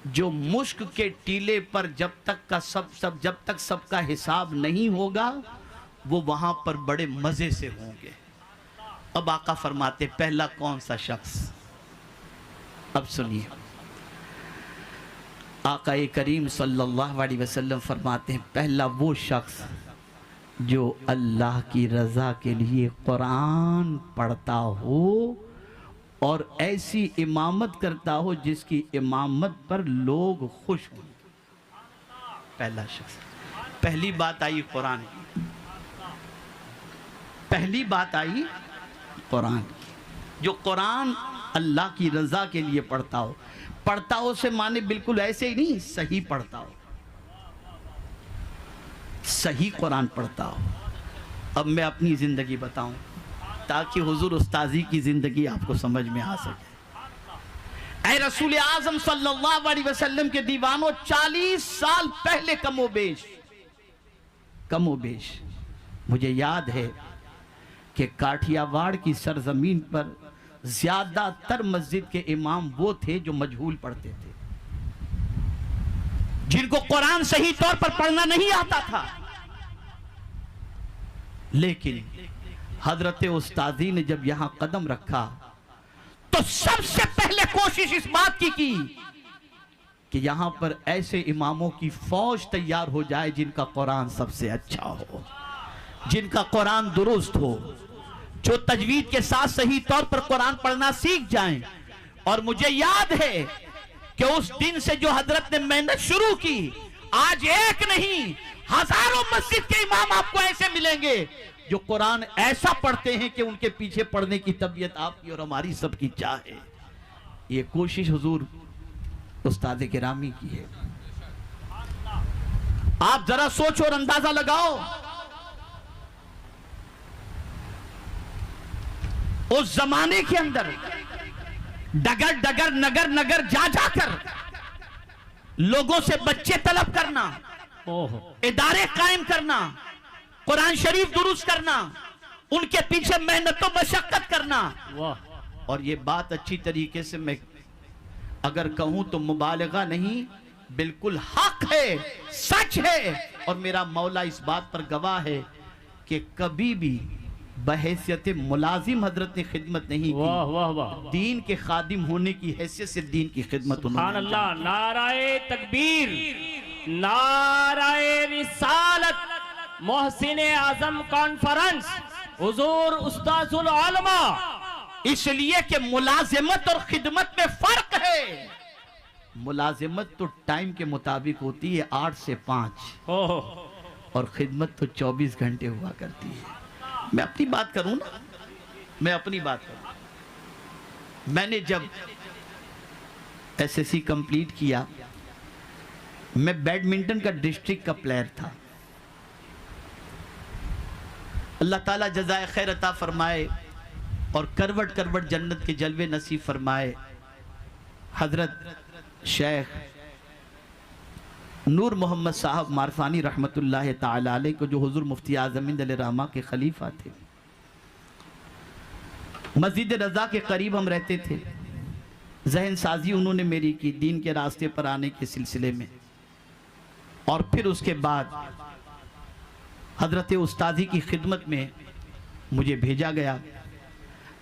जो मुश्क के टीले पर जब तक सबका हिसाब नहीं होगा वो वहां पर बड़े मजे से होंगे। अब आका फरमाते पहला कौन सा शख्स? अब सुनिए, आका करीम सल्लल्लाहु अलैहि वसल्लम फरमाते हैं पहला वो शख्स जो अल्लाह की रज़ा के लिए कुरान पढ़ता हो और ऐसी इमामत करता हो जिसकी इमामत पर लोग खुश हों। पहला शख्स। पहली बात आई कुरान की, पहली बात आई कुरान की। जो कुरान अल्लाह की रज़ा के लिए पढ़ता हो, पढ़ता हो से माने बिल्कुल ऐसे ही नहीं, सही पढ़ता हो, सही कुरान पढ़ता हो। अब मैं अपनी ज़िंदगी बताऊं ताकि हुजूर उस्ताजी की ज़िंदगी आपको समझ में आ सके। ऐ रसूल आज़म सल्लल्लाहु अलैहि वसल्लम के दीवानों, 40 साल पहले कमोबेश कमोबेश मुझे याद है कि काठियावाड़ की सरजमीन पर ज्यादातर मस्जिद के इमाम वो थे जो मजहूल पढ़ते थे, जिनको कुरान सही तौर पर पढ़ना नहीं आता था। लेकिन हजरत उस्तादी ने जब यहां कदम रखा तो सबसे पहले कोशिश इस बात की कि यहां पर ऐसे इमामों की फौज तैयार हो जाए जिनका कुरान सबसे अच्छा हो, जिनका कुरान दुरुस्त हो, जो तजवीद के साथ सही तौर पर कुरान पढ़ना सीख जाएं। और मुझे याद है कि उस दिन से जो हजरत ने मेहनत शुरू की, आज एक नहीं हजारों मस्जिद के इमाम आपको ऐसे मिलेंगे जो कुरान ऐसा पढ़ते हैं कि उनके पीछे पढ़ने की तबीयत आपकी और हमारी सबकी चाहे। ये कोशिश हुजूर उस्ताद गिरामी की है। आप जरा सोच और अंदाजा लगाओ, उस जमाने के अंदर डगर डगर नगर नगर जा जाकर लोगों से बच्चे तलब करना, इदारे कायम करना, कुरान शरीफ दुरुस्त करना, उनके पीछे मेहनत और मशक्कत करना। और ये बात अच्छी तरीके से मैं अगर कहूं तो मुबालगा नहीं, बिल्कुल हक है, सच है। और मेरा मौला इस बात पर गवाह है कि कभी भी बहैसियत मुलाजिम हजरत ने खिदमत नहीं की। वाह वाह वाह। दीन के खादिम होने की हैसियत से दीन की खिदमत उन्होंने। अल्लाह, नाराए तकबीर, नाराए रिसालत, मोहसिन आजम कॉन्फ्रेंस, हुजूर उस्ताजुल आलमा। इसलिए कि मुलाजिमत और खिदमत में फर्क है। मुलाजिमत तो टाइम के मुताबिक होती है 8 से 5 और खिदमत तो 24 घंटे हुआ करती है। मैं अपनी बात करूं ना, मैं अपनी बात करूं। मैंने जब एसएससी कंप्लीट किया, मैं बैडमिंटन का डिस्ट्रिक्ट का प्लेयर था। अल्लाह ताला जज़ाए खैर अता फरमाए और करवट करवट जन्नत के जलवे नसीब फरमाए। हजरत शेख नूर मोहम्मद साहब मारफानी रहमतुल्लाह ताला अलैह को, जो हुजूर मुफ्ती आज़म रहमा के खलीफा थे, मस्जिद रज़ा के करीब हम रहते थे। जहन साजी उन्होंने मेरी की दीन के रास्ते पर आने के सिलसिले में। और फिर उसके बाद हजरत उस्तादी की खिदमत में मुझे भेजा गया।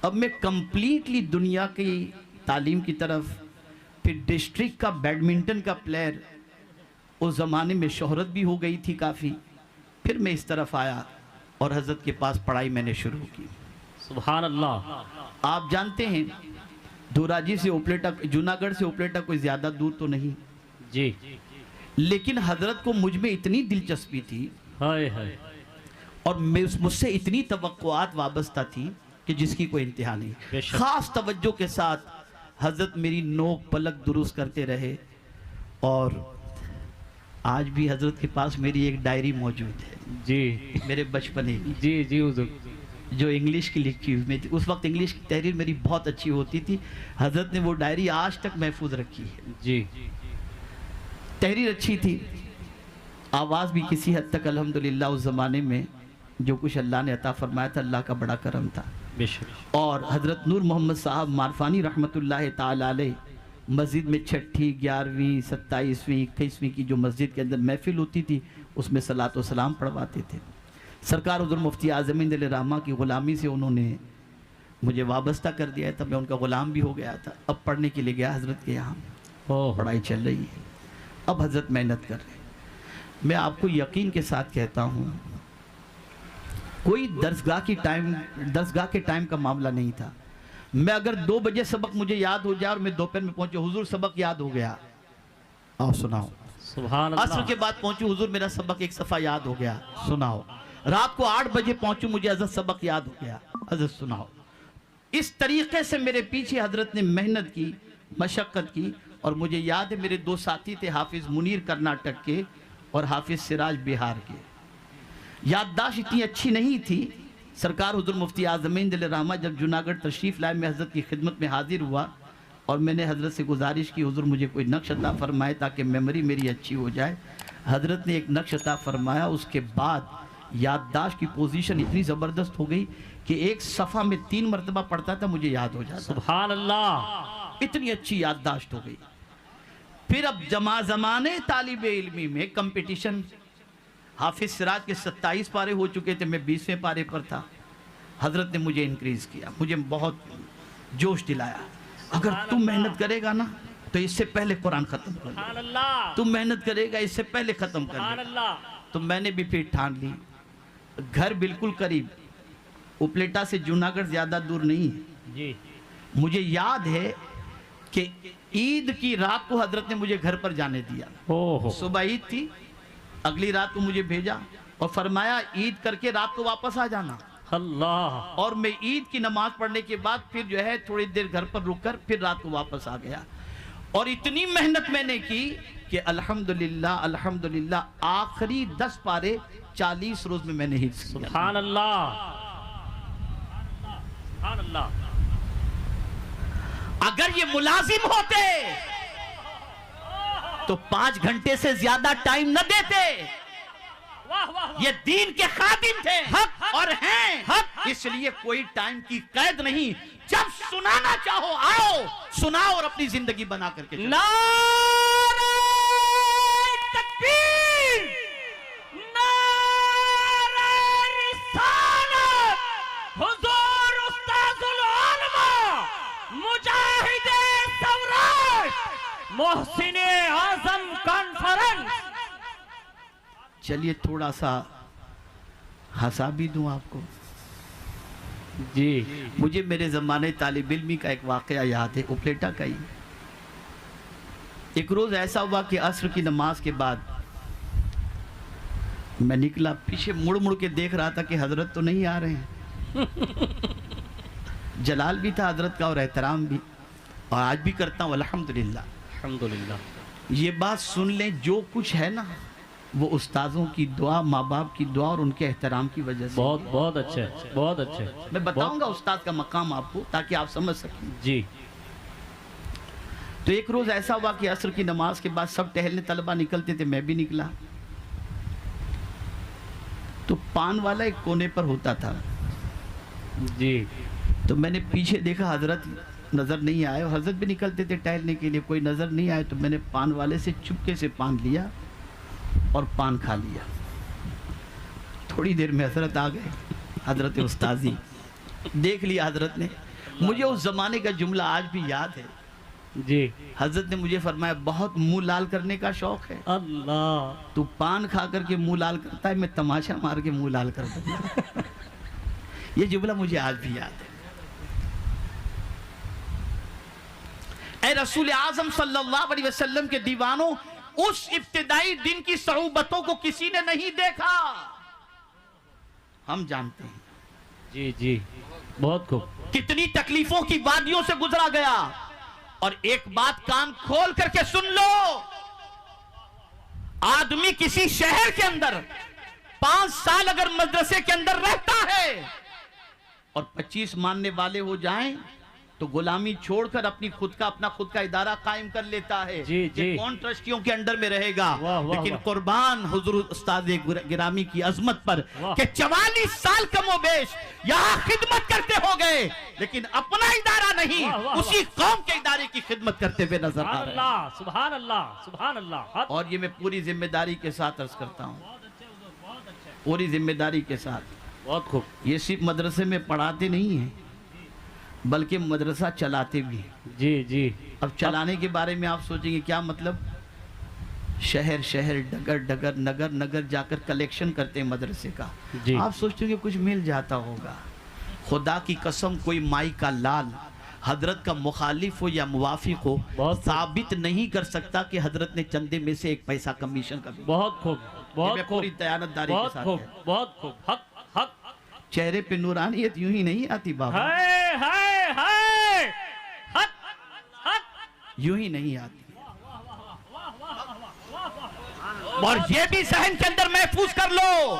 अब मैं कंप्लीटली दुनिया की तालीम की तरफ, फिर डिस्ट्रिक्ट का बैडमिंटन का प्लेयर, उस ज़माने में शोहरत भी हो गई थी काफ़ी। फिर मैं इस तरफ आया और हजरत के पास पढ़ाई मैंने शुरू की। सुभान अल्लाह। आप जानते हैं धोराजी से उपलेटा, जूनागढ़ से उपलेटा कोई ज़्यादा दूर तो नहीं जी, लेकिन हजरत को मुझ में इतनी दिलचस्पी थी और मुझसे इतनी तवक्कुआत वाबस्ता थी कि जिसकी कोई इंतहा नहीं। खास तवज्जो के साथ हजरत मेरी नोक पलक दुरुस्त करते रहे। और आज भी हजरत के पास मेरी एक डायरी मौजूद है जी, मेरे बचपने की, जी जी हुजूर, जो इंग्लिश की लिखी हुई। उस वक्त इंग्लिश की तहरीर मेरी बहुत अच्छी होती थी। हजरत ने वो डायरी आज तक महफूज रखी है जी। तहरीर अच्छी थी, आवाज़ भी किसी हद तक अल्हम्दुलिल्लाह उस ज़माने में जो कुछ अल्लाह ने अता फरमाया था, अल्लाह का बड़ा करम था। और हज़रत नूर मोहम्मद साहब मारफानी रहमतुल्लाह ताला अलैह मस्जिद में 6ठी 11वीं 27वीं 21वीं की जो मस्जिद के अंदर महफिल होती थी, उसमें सलात व सलाम पढ़वाते थे। सरकार हुज़ूर मुफ्ती आज़म रहमा की ग़ुलामी से उन्होंने मुझे वाबस्ता कर दिया था। मैं उनका ग़ुलाम भी हो गया था। अब पढ़ने के लिए गया हज़रत के यहाँ, पढ़ाई चल रही है। अब हज़रत मेहनत कर रहे हैं। मैं आपको यकीन के साथ कहता हूँ, कोई दरसगाह के टाइम का मामला नहीं था। मैं अगर 2 बजे सबक मुझे याद हो जाए और मैं दोपहर में पहुंचे, हुजूर सबक याद हो गया, आओ सुनाओ। सुभान अल्लाह। असर के बाद पहुंचू, हुजूर मेरा सबक एक सफ़ा याद हो गया, सुनाओ। रात को 8 बजे पहुंचू, मुझे हजरत सबक याद हो गया, हजरत सुनाओ। इस तरीके से मेरे पीछे हजरत ने मेहनत की, मशक्क़त की। और मुझे याद है मेरे 2 साथी थे, हाफिज़ मुनीर कर्नाटक के और हाफिज़ सिराज बिहार के। याददाश्त इतनी अच्छी नहीं थी। सरकार हुज़ूर मुफ्ती आज़म रहमा जब जूनागढ़ तशरीफ़ लाए, मैं हज़रत की खिदमत में हाजिर हुआ और मैंने हज़रत से गुजारिश की, हुज़ूर मुझे कोई नक्श अता फरमाए ताकि मेमोरी मेरी अच्छी हो जाए। हजरत ने एक नक्श अता फरमाया। उसके बाद याददाश्त की पोजीशन इतनी ज़बरदस्त हो गई कि एक सफ़ा में 3 मरतबा पढ़ता था, मुझे याद हो जाता। सुभान अल्लाह। इतनी अच्छी याददाश्त हो गई। फिर अब जमाने तालिबे इल्मी में कंपटीशन, हाफिज सिराज के 27 पारे हो चुके थे, मैं 20वें पारे पर था। हजरत ने मुझे इंक्रीज किया, मुझे बहुत जोश दिलाया। अगर तुम मेहनत करेगा ना तो इससे पहले कुरान खत्म कर सुभान अल्लाह। तुम मेहनत करेगा इससे पहले खत्म सुभान कर। अल्लाह। तो मैंने भी फिर ठान ली। घर बिल्कुल करीब, उपलेटा से जूनागढ़ ज्यादा दूर नहीं है। जी। मुझे याद है कि ईद की रात को हजरत ने मुझे घर पर जाने दिया। ओहो। सुबह ईद थी, अगली रात को मुझे भेजा और फरमाया ईद करके रात को वापस आ जाना। अल्लाह। और मैं ईद की नमाज पढ़ने के बाद फिर जो है थोड़ी देर घर पर रुककर फिर रात को वापस आ गया। और इतनी मेहनत मैंने की कि अल्हम्दुलिल्लाह अल्हम्दुलिल्लाह आखिरी 10 पारे 40 रोज में मैंने हिफ्ज़ किया। सुभान अल्लाह। सुभान अल्लाह। अगर ये मुलाजिम होते तो 5 घंटे से ज्यादा टाइम न देते। वाह वाह। ये दीन के खादिम थे हक और हैं हक, इसलिए कोई टाइम की कैद नहीं। जब सुनाना चाहो आओ, सुनाओ और अपनी जिंदगी बना करके चलो। नारे तकबीर, नारे रिसालत, हुजूर उस्ताजुल उलमा, मुजाहिदे सौराष्ट्र, मोहसिने आजम कॉन्फ्रेंस। चलिए थोड़ा सा हंसा भी दूं आपको। जी। मुझे मेरे ज़माने तालिब इल्मी का एक वाक़या याद है, उपलेटा का ही। एक रोज़ ऐसा हुआ कि असर की नमाज के बाद मैं निकला, पीछे मुड़ मुड़ के देख रहा था कि हजरत तो नहीं आ रहे हैं। जलाल भी था हजरत का और एहतराम भी, और आज भी करता हूँ अल्हम्दुलिल्लाह। अल्हम्दुलिल्लाह। ये बात सुन लें, जो कुछ है ना वो उस्तादों की दुआ, माँ बाप की दुआ और उनके एहतराम की वजह से। बहुत बहुत अच्छे, बहुत अच्छे। मैं बताऊंगा उस्ताद का मकाम आपको ताकि आप समझ सकें। जी। तो एक रोज ऐसा हुआ कि असर की नमाज के बाद सब टहलने तलबा निकलते थे, मैं भी निकला। तो पान वाला एक कोने पर होता था। जी। तो मैंने पीछे देखा, हजरत नजर नहीं आए, और हजरत भी निकलते थे टहलने के लिए, कोई नजर नहीं आए। तो मैंने पान वाले से चुपके से पान लिया और पान खा लिया। थोड़ी देर में हजरत आ गए, हजरत उस्ताजी देख लिया हजरत ने। मुझे उस जमाने का जुमला आज भी याद है। जी। हजरत ने मुझे फरमाया, बहुत मुंह लाल करने का शौक है, अल्लाह। तू पान खा करके मुंह लाल करता है, मैं तमाशा मार के मुंह लाल कर दूंगा। ये जुमला मुझे आज भी याद है। ऐ रसूल आजम सल्लल्लाहु अलैहि वसल्लम के दीवानों, उस इब्तिदाई दिन की सऊबतों को किसी ने नहीं देखा, हम जानते हैं। जी जी, बहुत खूब। कितनी तकलीफों की वादियों से गुजरा गया। और एक बात कान खोल करके सुन लो, आदमी किसी शहर के अंदर 5 साल अगर मदरसे के अंदर रहता है और 25 मानने वाले हो जाएं तो गुलामी छोड़कर अपना खुद का इदारा कायम कर लेता है। जी, जी। ये कौन ट्रस्टियों के अंडर में रहेगा? वाह, वाह, लेकिन वाह। कुर्बान हुजूर उस्ताद गिरामी की अजमत पर वाह। कि 44 साल कमोबेश यहाँ खिदमत करते हो गए, लेकिन अपना इदारा नहीं, वाह, वाह, उसी कौम के इदारे की खिदमत करते हुए नजर आ रहे हैं। अल्लाह, सुभान अल्लाह, सुभान अल्लाह। और ये मैं पूरी जिम्मेदारी के साथ अर्ज करता हूँ, पूरी जिम्मेदारी के साथ। बहुत खूब। ये सिर्फ मदरसे में पढ़ाते नहीं हैं, बल्कि मदरसा चलाते भी हैं। जी जी। अब चलाने के बारे में आप सोचेंगे क्या मतलब? शहर शहर, डगर डगर, नगर नगर जाकर कलेक्शन करते हैं मदरसे का। जी। आप सोचते हैं कि कुछ मिल जाता होगा। खुदा की कसम, कोई माई का लाल हजरत का मुखालिफ हो या मुवाफिक हो, बहुत साबित नहीं कर सकता कि हजरत ने चंदे में से 1 पैसा कमीशन का भी। बहुत खूब, बहुत मैं खूब, पूरी दयानतदारी के बहुत साथ खूब, कहता हूं। बहुत खूब। हक हक। चेहरे पे नूरानियत यूं ही नहीं आती बाबा, हाय हाय हाय। हक हक। यूं ही नहीं आती। और ये भी जहन के अंदर महफूज कर लो,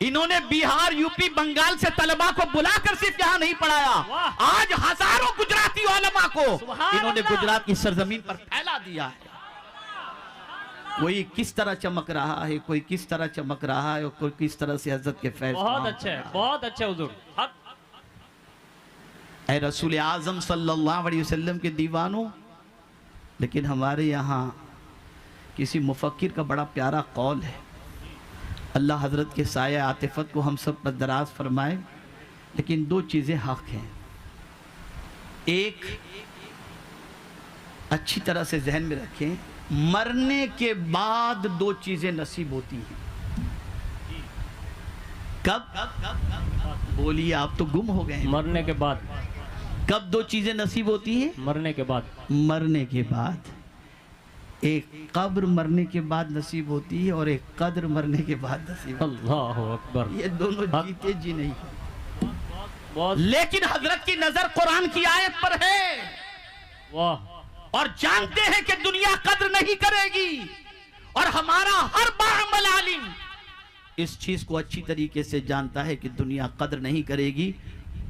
इन्होंने बिहार, यूपी, बंगाल से तलबा को बुलाकर सिर्फ यहाँ नहीं पढ़ाया, आज हजारों गुजराती उलमा को सुभान इन्होंने अल्लाह। गुजरात की सरजमीन पर फैला दिया है। कोई किस तरह चमक रहा है, कोई किस तरह चमक रहा है और कोई किस तरह से हजरत के फैज़। बहुत अच्छे, बहुत अच्छे हुजूर। हक ऐ रसूल आज़म सल्लल्लाहु अलैहि वसल्लम के दीवानों, लेकिन हमारे यहाँ किसी मुफक्किर का बड़ा प्यारा कौल है, अल्लाह हजरत के साया आतिफत को हम सब पर दराज फरमाए, लेकिन दो चीज़ें हक हैं। एक अच्छी तरह से जहन में रखें, मरने के बाद दो चीज़ें नसीब होती हैं। कब? बोलिए, आप तो गुम हो गए। मरने के बाद। कब दो चीज़ें नसीब होती हैं? मरने के बाद। मरने के बाद। एक कब्र मरने के बाद नसीब होती है और एक कद्र मरने के बाद नसीब होती है। अल्लाह अकबर। ये दोनों जीते जी नहीं, बहुत। लेकिन हजरत की नजर कुरान की आयत पर है वाह। और जानते हैं कि दुनिया कद्र नहीं करेगी, और हमारा हर बाअमल आलिम इस चीज को अच्छी तरीके से जानता है कि दुनिया कद्र नहीं करेगी।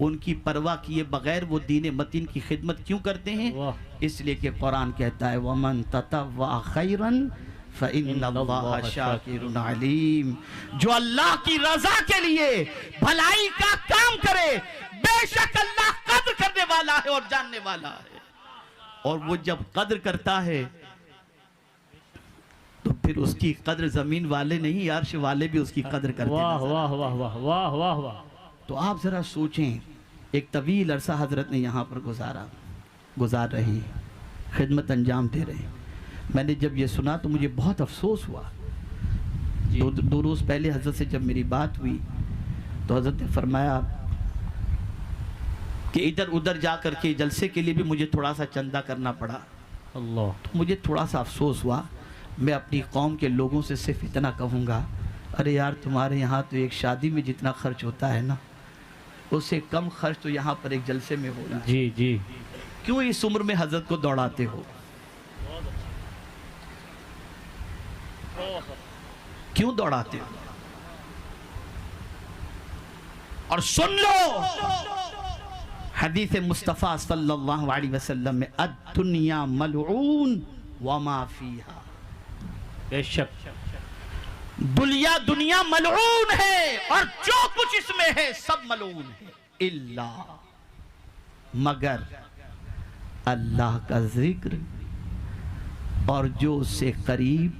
उनकी परवाह किए बगैर वो दीन मतीन की खिदमत क्यों करते हैं? इसलिए कि कुरान कहता है वमन ततव्वा खैरन फइन्नल्लाह शाकिरुन अलीम। जो अल्लाह की रजा के लिए भलाई का काम करे, बेशक अल्लाह कद्र करने वाला है और जानने वाला है। और वो जब कद्र करता है तो फिर उसकी कद्र जमीन वाले नहीं, अर्श वाले भी उसकी कद्र करते हैं। वाह वाह वाह वाह वाह वाह वाह। तो आप जरा सोचें, एक तवील अरसा हजरत ने यहाँ पर गुजार रही, खिदमत अंजाम दे रहे। मैंने जब ये सुना तो मुझे बहुत अफसोस हुआ। दो रोज़ पहले हजरत से जब मेरी बात हुई तो हजरत ने फरमाया कि इधर उधर जा कर के जलसे के लिए भी मुझे थोड़ा सा चंदा करना पड़ा। अल्लाह। तो मुझे थोड़ा सा अफसोस हुआ। मैं अपनी कौम के लोगों से सिर्फ इतना कहूँगा, अरे यार तुम्हारे यहाँ तो एक शादी में जितना खर्च होता है ना, उससे कम खर्च तो यहाँ पर एक जलसे में हो रहा है। जी जी। क्यों इस उम्र में हजरत को दौड़ाते हो? क्यों दौड़ाते हो? और सुन लो हदीस मुस्तफ़ा सल्लल्लाहु अलैहि वसल्लम में, अद-दुनिया मलऊन व मा फीहा। बेशक दुनिया मलऊन है और जो कुछ इसमें है सब मलऊन है, इल्ला मगर अल्लाह का जिक्र और जो उससे करीब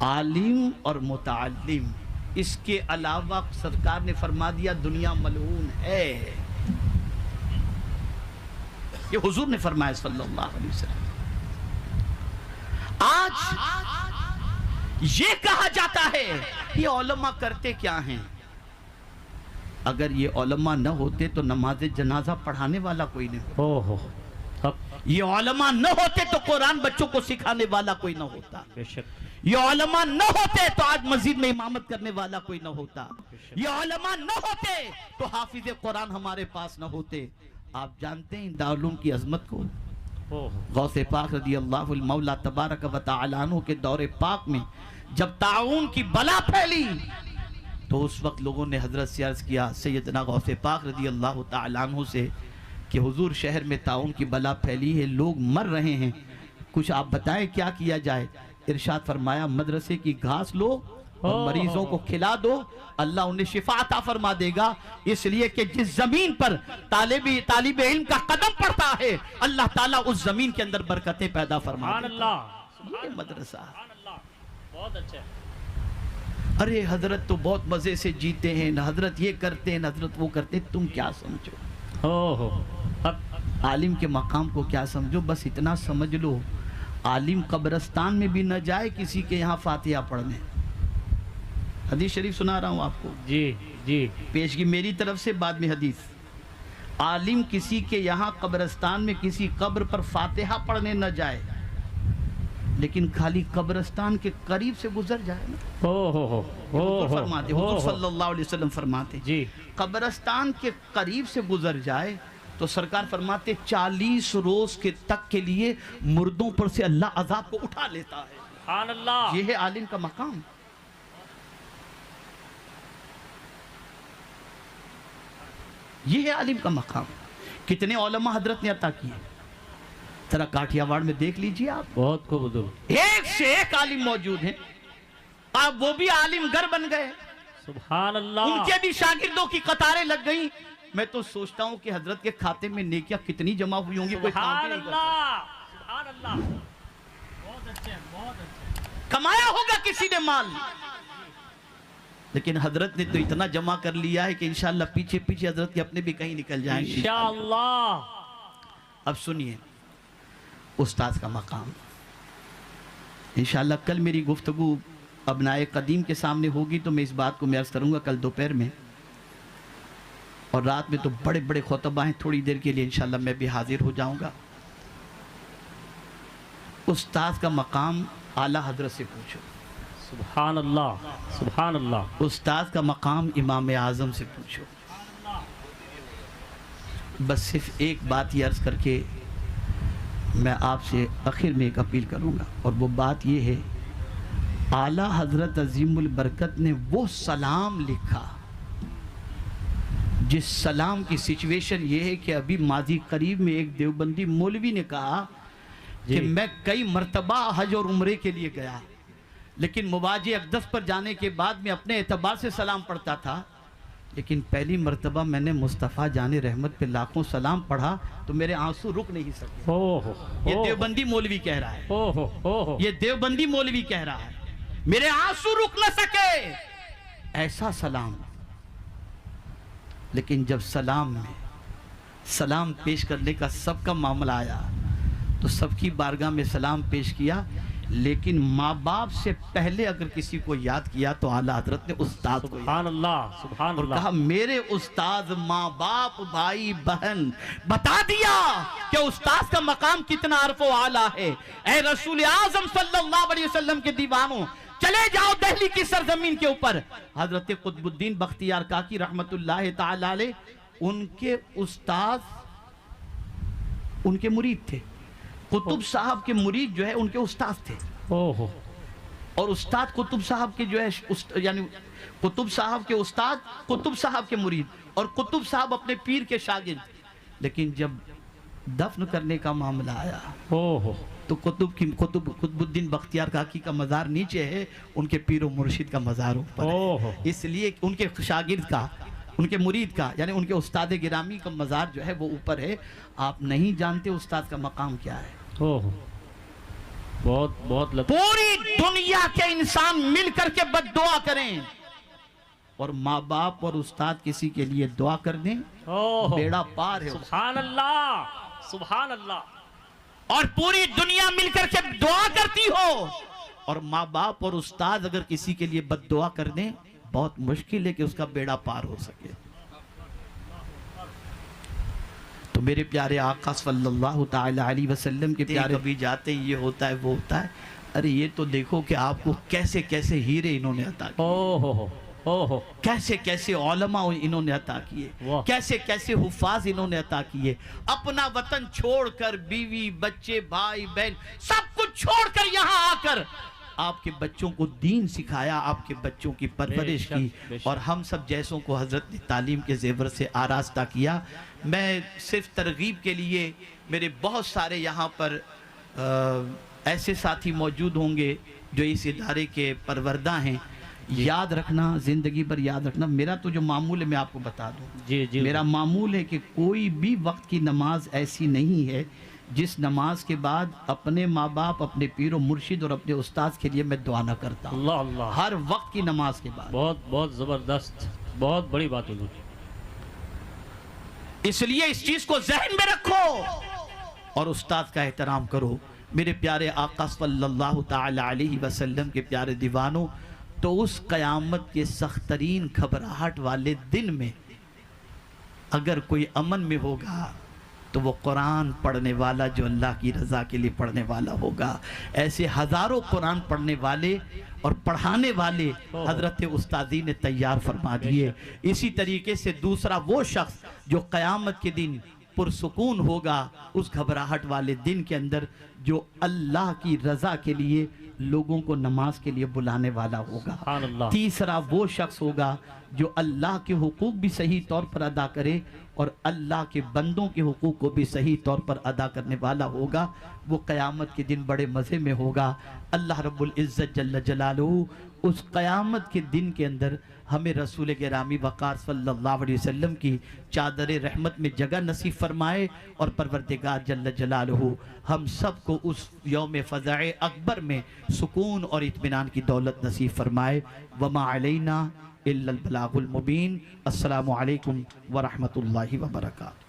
आलिम और मुताल्लिम। इसके अलावा सरकार ने फरमा दिया दुनिया मलऊन है। ये हुजूर ने फरमाया सल्लल्लाहु अलैहि वसल्लम। आज ये कहा जाता है ये उलमा करते क्या हैं? अगर ये उलमा न होते तो नमाज जनाजा पढ़ाने वाला कोई नहीं होता। ओहो। ये उलमा न होते तो कुरान बच्चों को सिखाने वाला कोई न होता। बेशक। ये उलमा न होते तो आज मस्जिद में इमामत करने वाला कोई न होता। ये उलमा न होते तो हाफिज कुरान हमारे पास न होते। आप जानते हैं दारुल की अजमत को? गौसे पाक रज़ी अल्लाह मौला तबारक व तआला अन्हु के दौरे पाक में जब ताउन की बला फैली तो उस वक्त लोगों ने हजरत से अर्ज किया, सैयदना गौसे पाक रज़ी अल्लाह तआला अन्हु से, कि हुजूर शहर में ताउन की बला फैली है, लोग मर रहे हैं, कुछ आप बताएं क्या किया जाए? इरशाद फरमाया, मदरसे की घास लो और मरीजों को खिला दो, अल्लाह उन्हें शिफा अता फरमा देगा। इसलिए कि जिस जमीन पर तालिब इल्म का कदम पड़ता है, अल्लाह ताला उस जमीन के अंदर बरकतें पैदा फरमा देगा। ये मदरसा। बहुत अच्छा। अरे हजरत तो बहुत मजे से जीते हैं, न हजरत ये करते हैं, न हजरत वो करते हैं। तुम क्या समझो? हो आलिम के मकाम को क्या समझो? बस इतना समझ लो, आलिम कब्रिस्तान में भी न जाए किसी के यहाँ फातिहा पढ़ने। हदीस शरीफ सुना रहा हूँ आपको। जी जी। पेशगी मेरी तरफ से, बाद में हदीस। आलिम किसी के यहाँ कब्रिस्तान में किसी कब्र पर फातिहा पढ़ने न जाए, लेकिन खाली कब्रिस्तान के करीब से गुजर जाए ना। हुजूर फरमाते, हुजूर सल्लल्लाहु अलैहि वसल्लम फरमाते जी, कब्रिस्तान के करीब से गुजर जाए तो सरकार फरमाते 40 रोज के तक के लिए मुर्दों पर से अल्लाह अजाब को उठा लेता है। सुभान अल्लाह। ये है आलिम का मकाम। ये है आलिम का मकाम। कितने उलमा हजरत ने अता किए। जरा काठियावाड़ में देख लीजिए आप, बहुत खूब हुजूर। एक से एक आलिम मौजूद हैं। अब वो भी आलिम घर बन गए, सुभान अल्लाह। उनके भी शागिर्दों की कतारें लग गई। मैं तो सोचता हूं कि हजरत के खाते में नेकियां कितनी जमा हुई होंगी, कोई सुभान काउंट नहीं कर अल्लाह, सुभान अल्लाह। बहुत अच्छे, बहुत अच्छे। सकता। कमाया होगा किसी ने माल, लेकिन हजरत ने तो इतना जमा कर लिया है कि इंशाअल्लाह पीछे पीछे हजरत के अपने भी कहीं निकल जाएंगे इंशाअल्लाह। अब सुनिए उस्ताद का मकाम। इंशाअल्लाह कल मेरी गुफ्तगू अबनाए कदीम के सामने होगी, तो मैं इस बात को मैं अर्ज करूँगा कल दोपहर में, और रात में तो बड़े बड़े खुतबा हैं, थोड़ी देर के लिए इंशाअल्लाह मैं भी हाजिर हो जाऊँगा। उस्ताद का मकाम आला हजरत से पूछो, सुभान अल्लाह, सुभान अल्लाह। उस्ताद का मकाम इमाम आज़म से पूछो। बस सिर्फ एक बात ये अर्ज करके मैं आपसे आखिर में एक अपील करूँगा, और वो बात ये है, आला हजरत अजीमुल बरकत ने वो सलाम लिखा जिस सलाम की सिचुएशन ये है कि अभी माजी करीब में एक देवबंदी मौलवी ने कहा कि मैं कई मर्तबा हज और उम्रे के लिए गया, लेकिन मुवाजे अक़दस पर जाने के बाद मैं अपने एतबार से सलाम पढ़ता था, लेकिन पहली मर्तबा मैंने मुस्तफ़ा जाने रहमत पे लाखों सलाम पढ़ा तो मेरे आंसू रुक नहीं सके। ये देवबंदी मौलवी कह रहा है, ये देवबंदी मौलवी कह रहा है, मेरे आंसू रुक न सके, ऐसा सलाम। लेकिन जब सलाम में सलाम पेश करने का सबका मामला आया तो सबकी बारगाह में सलाम पेश किया, लेकिन माँ बाप से पहले अगर किसी को याद किया तो आला हजरत ने उस्ताद को सुभान अल्लाह, सुभान अल्लाह। कहा मेरे उस्ताद, माँ बाप, भाई बहन, बता दिया कि उस्ताद का मकाम कितना अर्फ़ो आला है। ऐ रसूल आज़म सल्लल्लाहु अलैहि वसल्लम के दीवानों, चले जाओ दिल्ली की सरजमीन के ऊपर। हजरत कुतुबुद्दीन बख्तियार काकी रहमतुल्लाह ताला अलैह, उनके उस्ताद उनके मुरीद थे। कुतुब साहब के मुरीद जो है उनके उस्ताद थे। और उस्ताद कुतुब साहब के जो है यानी कुतुब साहब के उस्ताद कुतुब साहब के मुरीद, और कुतुब साहब अपने पीर के शागिर्द। लेकिन जब दफन करने का मामला आया तो कुतुबुद्दीन बख्तियार काकी का मज़ार नीचे है, उनके पीर और मुर्शिद का मज़ार ऊपर है। इसलिए उनके शागिर्द का, उनके मुरीद का, यानी उनके उस्ताद गिरामी का मज़ार जो है वो ऊपर है। आप नहीं जानते उस्ताद का मकाम क्या है। बहुत बहुत पूरी दुनिया के इंसान मिल करके बद्दुआ करें और माँ बाप और उस्ताद किसी के लिए दुआ कर दें, बेड़ा पार है। सुभान अल्लाह, सुभान अल्लाह। और पूरी दुनिया मिलकर के दुआ करती हो और माँ बाप और उस्ताद अगर किसी के लिए बद्दुआ कर दें, बहुत मुश्किल है कि उसका बेड़ा पार हो सके। तो मेरे प्यारे आका सल्लल्लाहु ताला अलैहि वसल्लम के प्यारे कभी जाते हैं, ये होता है वो होता है, अरे ये तो देखो कि आपको कैसे कैसे हीरे इन्होंने अता किए, कैसे कैसे औलमा इन्होंने अता किए, कैसे कैसे हुफाज इन्होंने अता किए। अपना वतन छोड़कर, बीवी बच्चे भाई बहन सब कुछ छोड़कर यहाँ आकर आपके बच्चों को दीन सिखाया, आपके बच्चों की परवरिश की, और हम सब जैसों को हजरत ने तालीम के जेवर से आरास्ता किया। मैं सिर्फ तरगीब के लिए, मेरे बहुत सारे यहाँ पर ऐसे साथी मौजूद होंगे जो इस इदारे के परवरदा हैं, याद रखना, ज़िंदगी भर याद रखना। मेरा तो जो मामूल है मैं आपको बता दूँ, मेरा मामूल है कि कोई भी वक्त की नमाज ऐसी नहीं है जिस नमाज के बाद अपने माँ बाप, अपने पीर और मुर्शिद और अपने उस्ताद के लिए मैं दुआ न करता हूँ। अल्लाह अल्लाह। हर वक्त की नमाज के बाद। बहुत बहुत ज़बरदस्त, बहुत बड़ी बात हुई। इसलिए इस चीज़ को ज़हन में रखो और उस्ताद का एहतराम करो। मेरे प्यारे आका सल्लल्लाहु ताला अलैहि वसल्लम के प्यारे दीवानों, तो उस क़यामत के सख्त तरीन घबराहट वाले दिन में अगर कोई अमन में होगा तो वो कुरान पढ़ने वाला जो अल्लाह की रज़ा के लिए पढ़ने वाला होगा। ऐसे हज़ारों कुरान पढ़ने वाले और पढ़ाने वाले हज़रत उस्तादी ने तैयार फरमा दिए। इसी तरीके से दूसरा वो शख्स जो क़यामत के दिन पुरसुकून होगा उस घबराहट वाले दिन के अंदर, जो अल्लाह की रज़ा के लिए लोगों को नमाज के लिए बुलाने वाला होगा। सुभान अल्लाह। तीसरा वो शख्स होगा जो अल्लाह के हुकूक भी सही तौर पर अदा करे और अल्लाह के बंदों के हुकूक को भी सही तौर पर अदा करने वाला होगा। वो क़यामत के दिन बड़े मज़े में होगा। अल्लाह रब्बुल इज़्ज़त जल्ल जलालुहू उस क़यामत के दिन के अंदर हमें रसूल गिरामी वक़ार सल्लल्लाहु अलैहि वसल्लम की चादर रहमत में जगह नसीब फरमाए और परवरदिगार जल्ल जलालुहू हम सब को उस यौम फ़ज़ाए अकबर में सुकून और इत्मीनान की दौलत नसीब फरमाए। वमा अलैना इल्लल बलागुल मुबीन। अस्सलामु अलैकुम व रहमतुल्लाहि व बरकातुहू।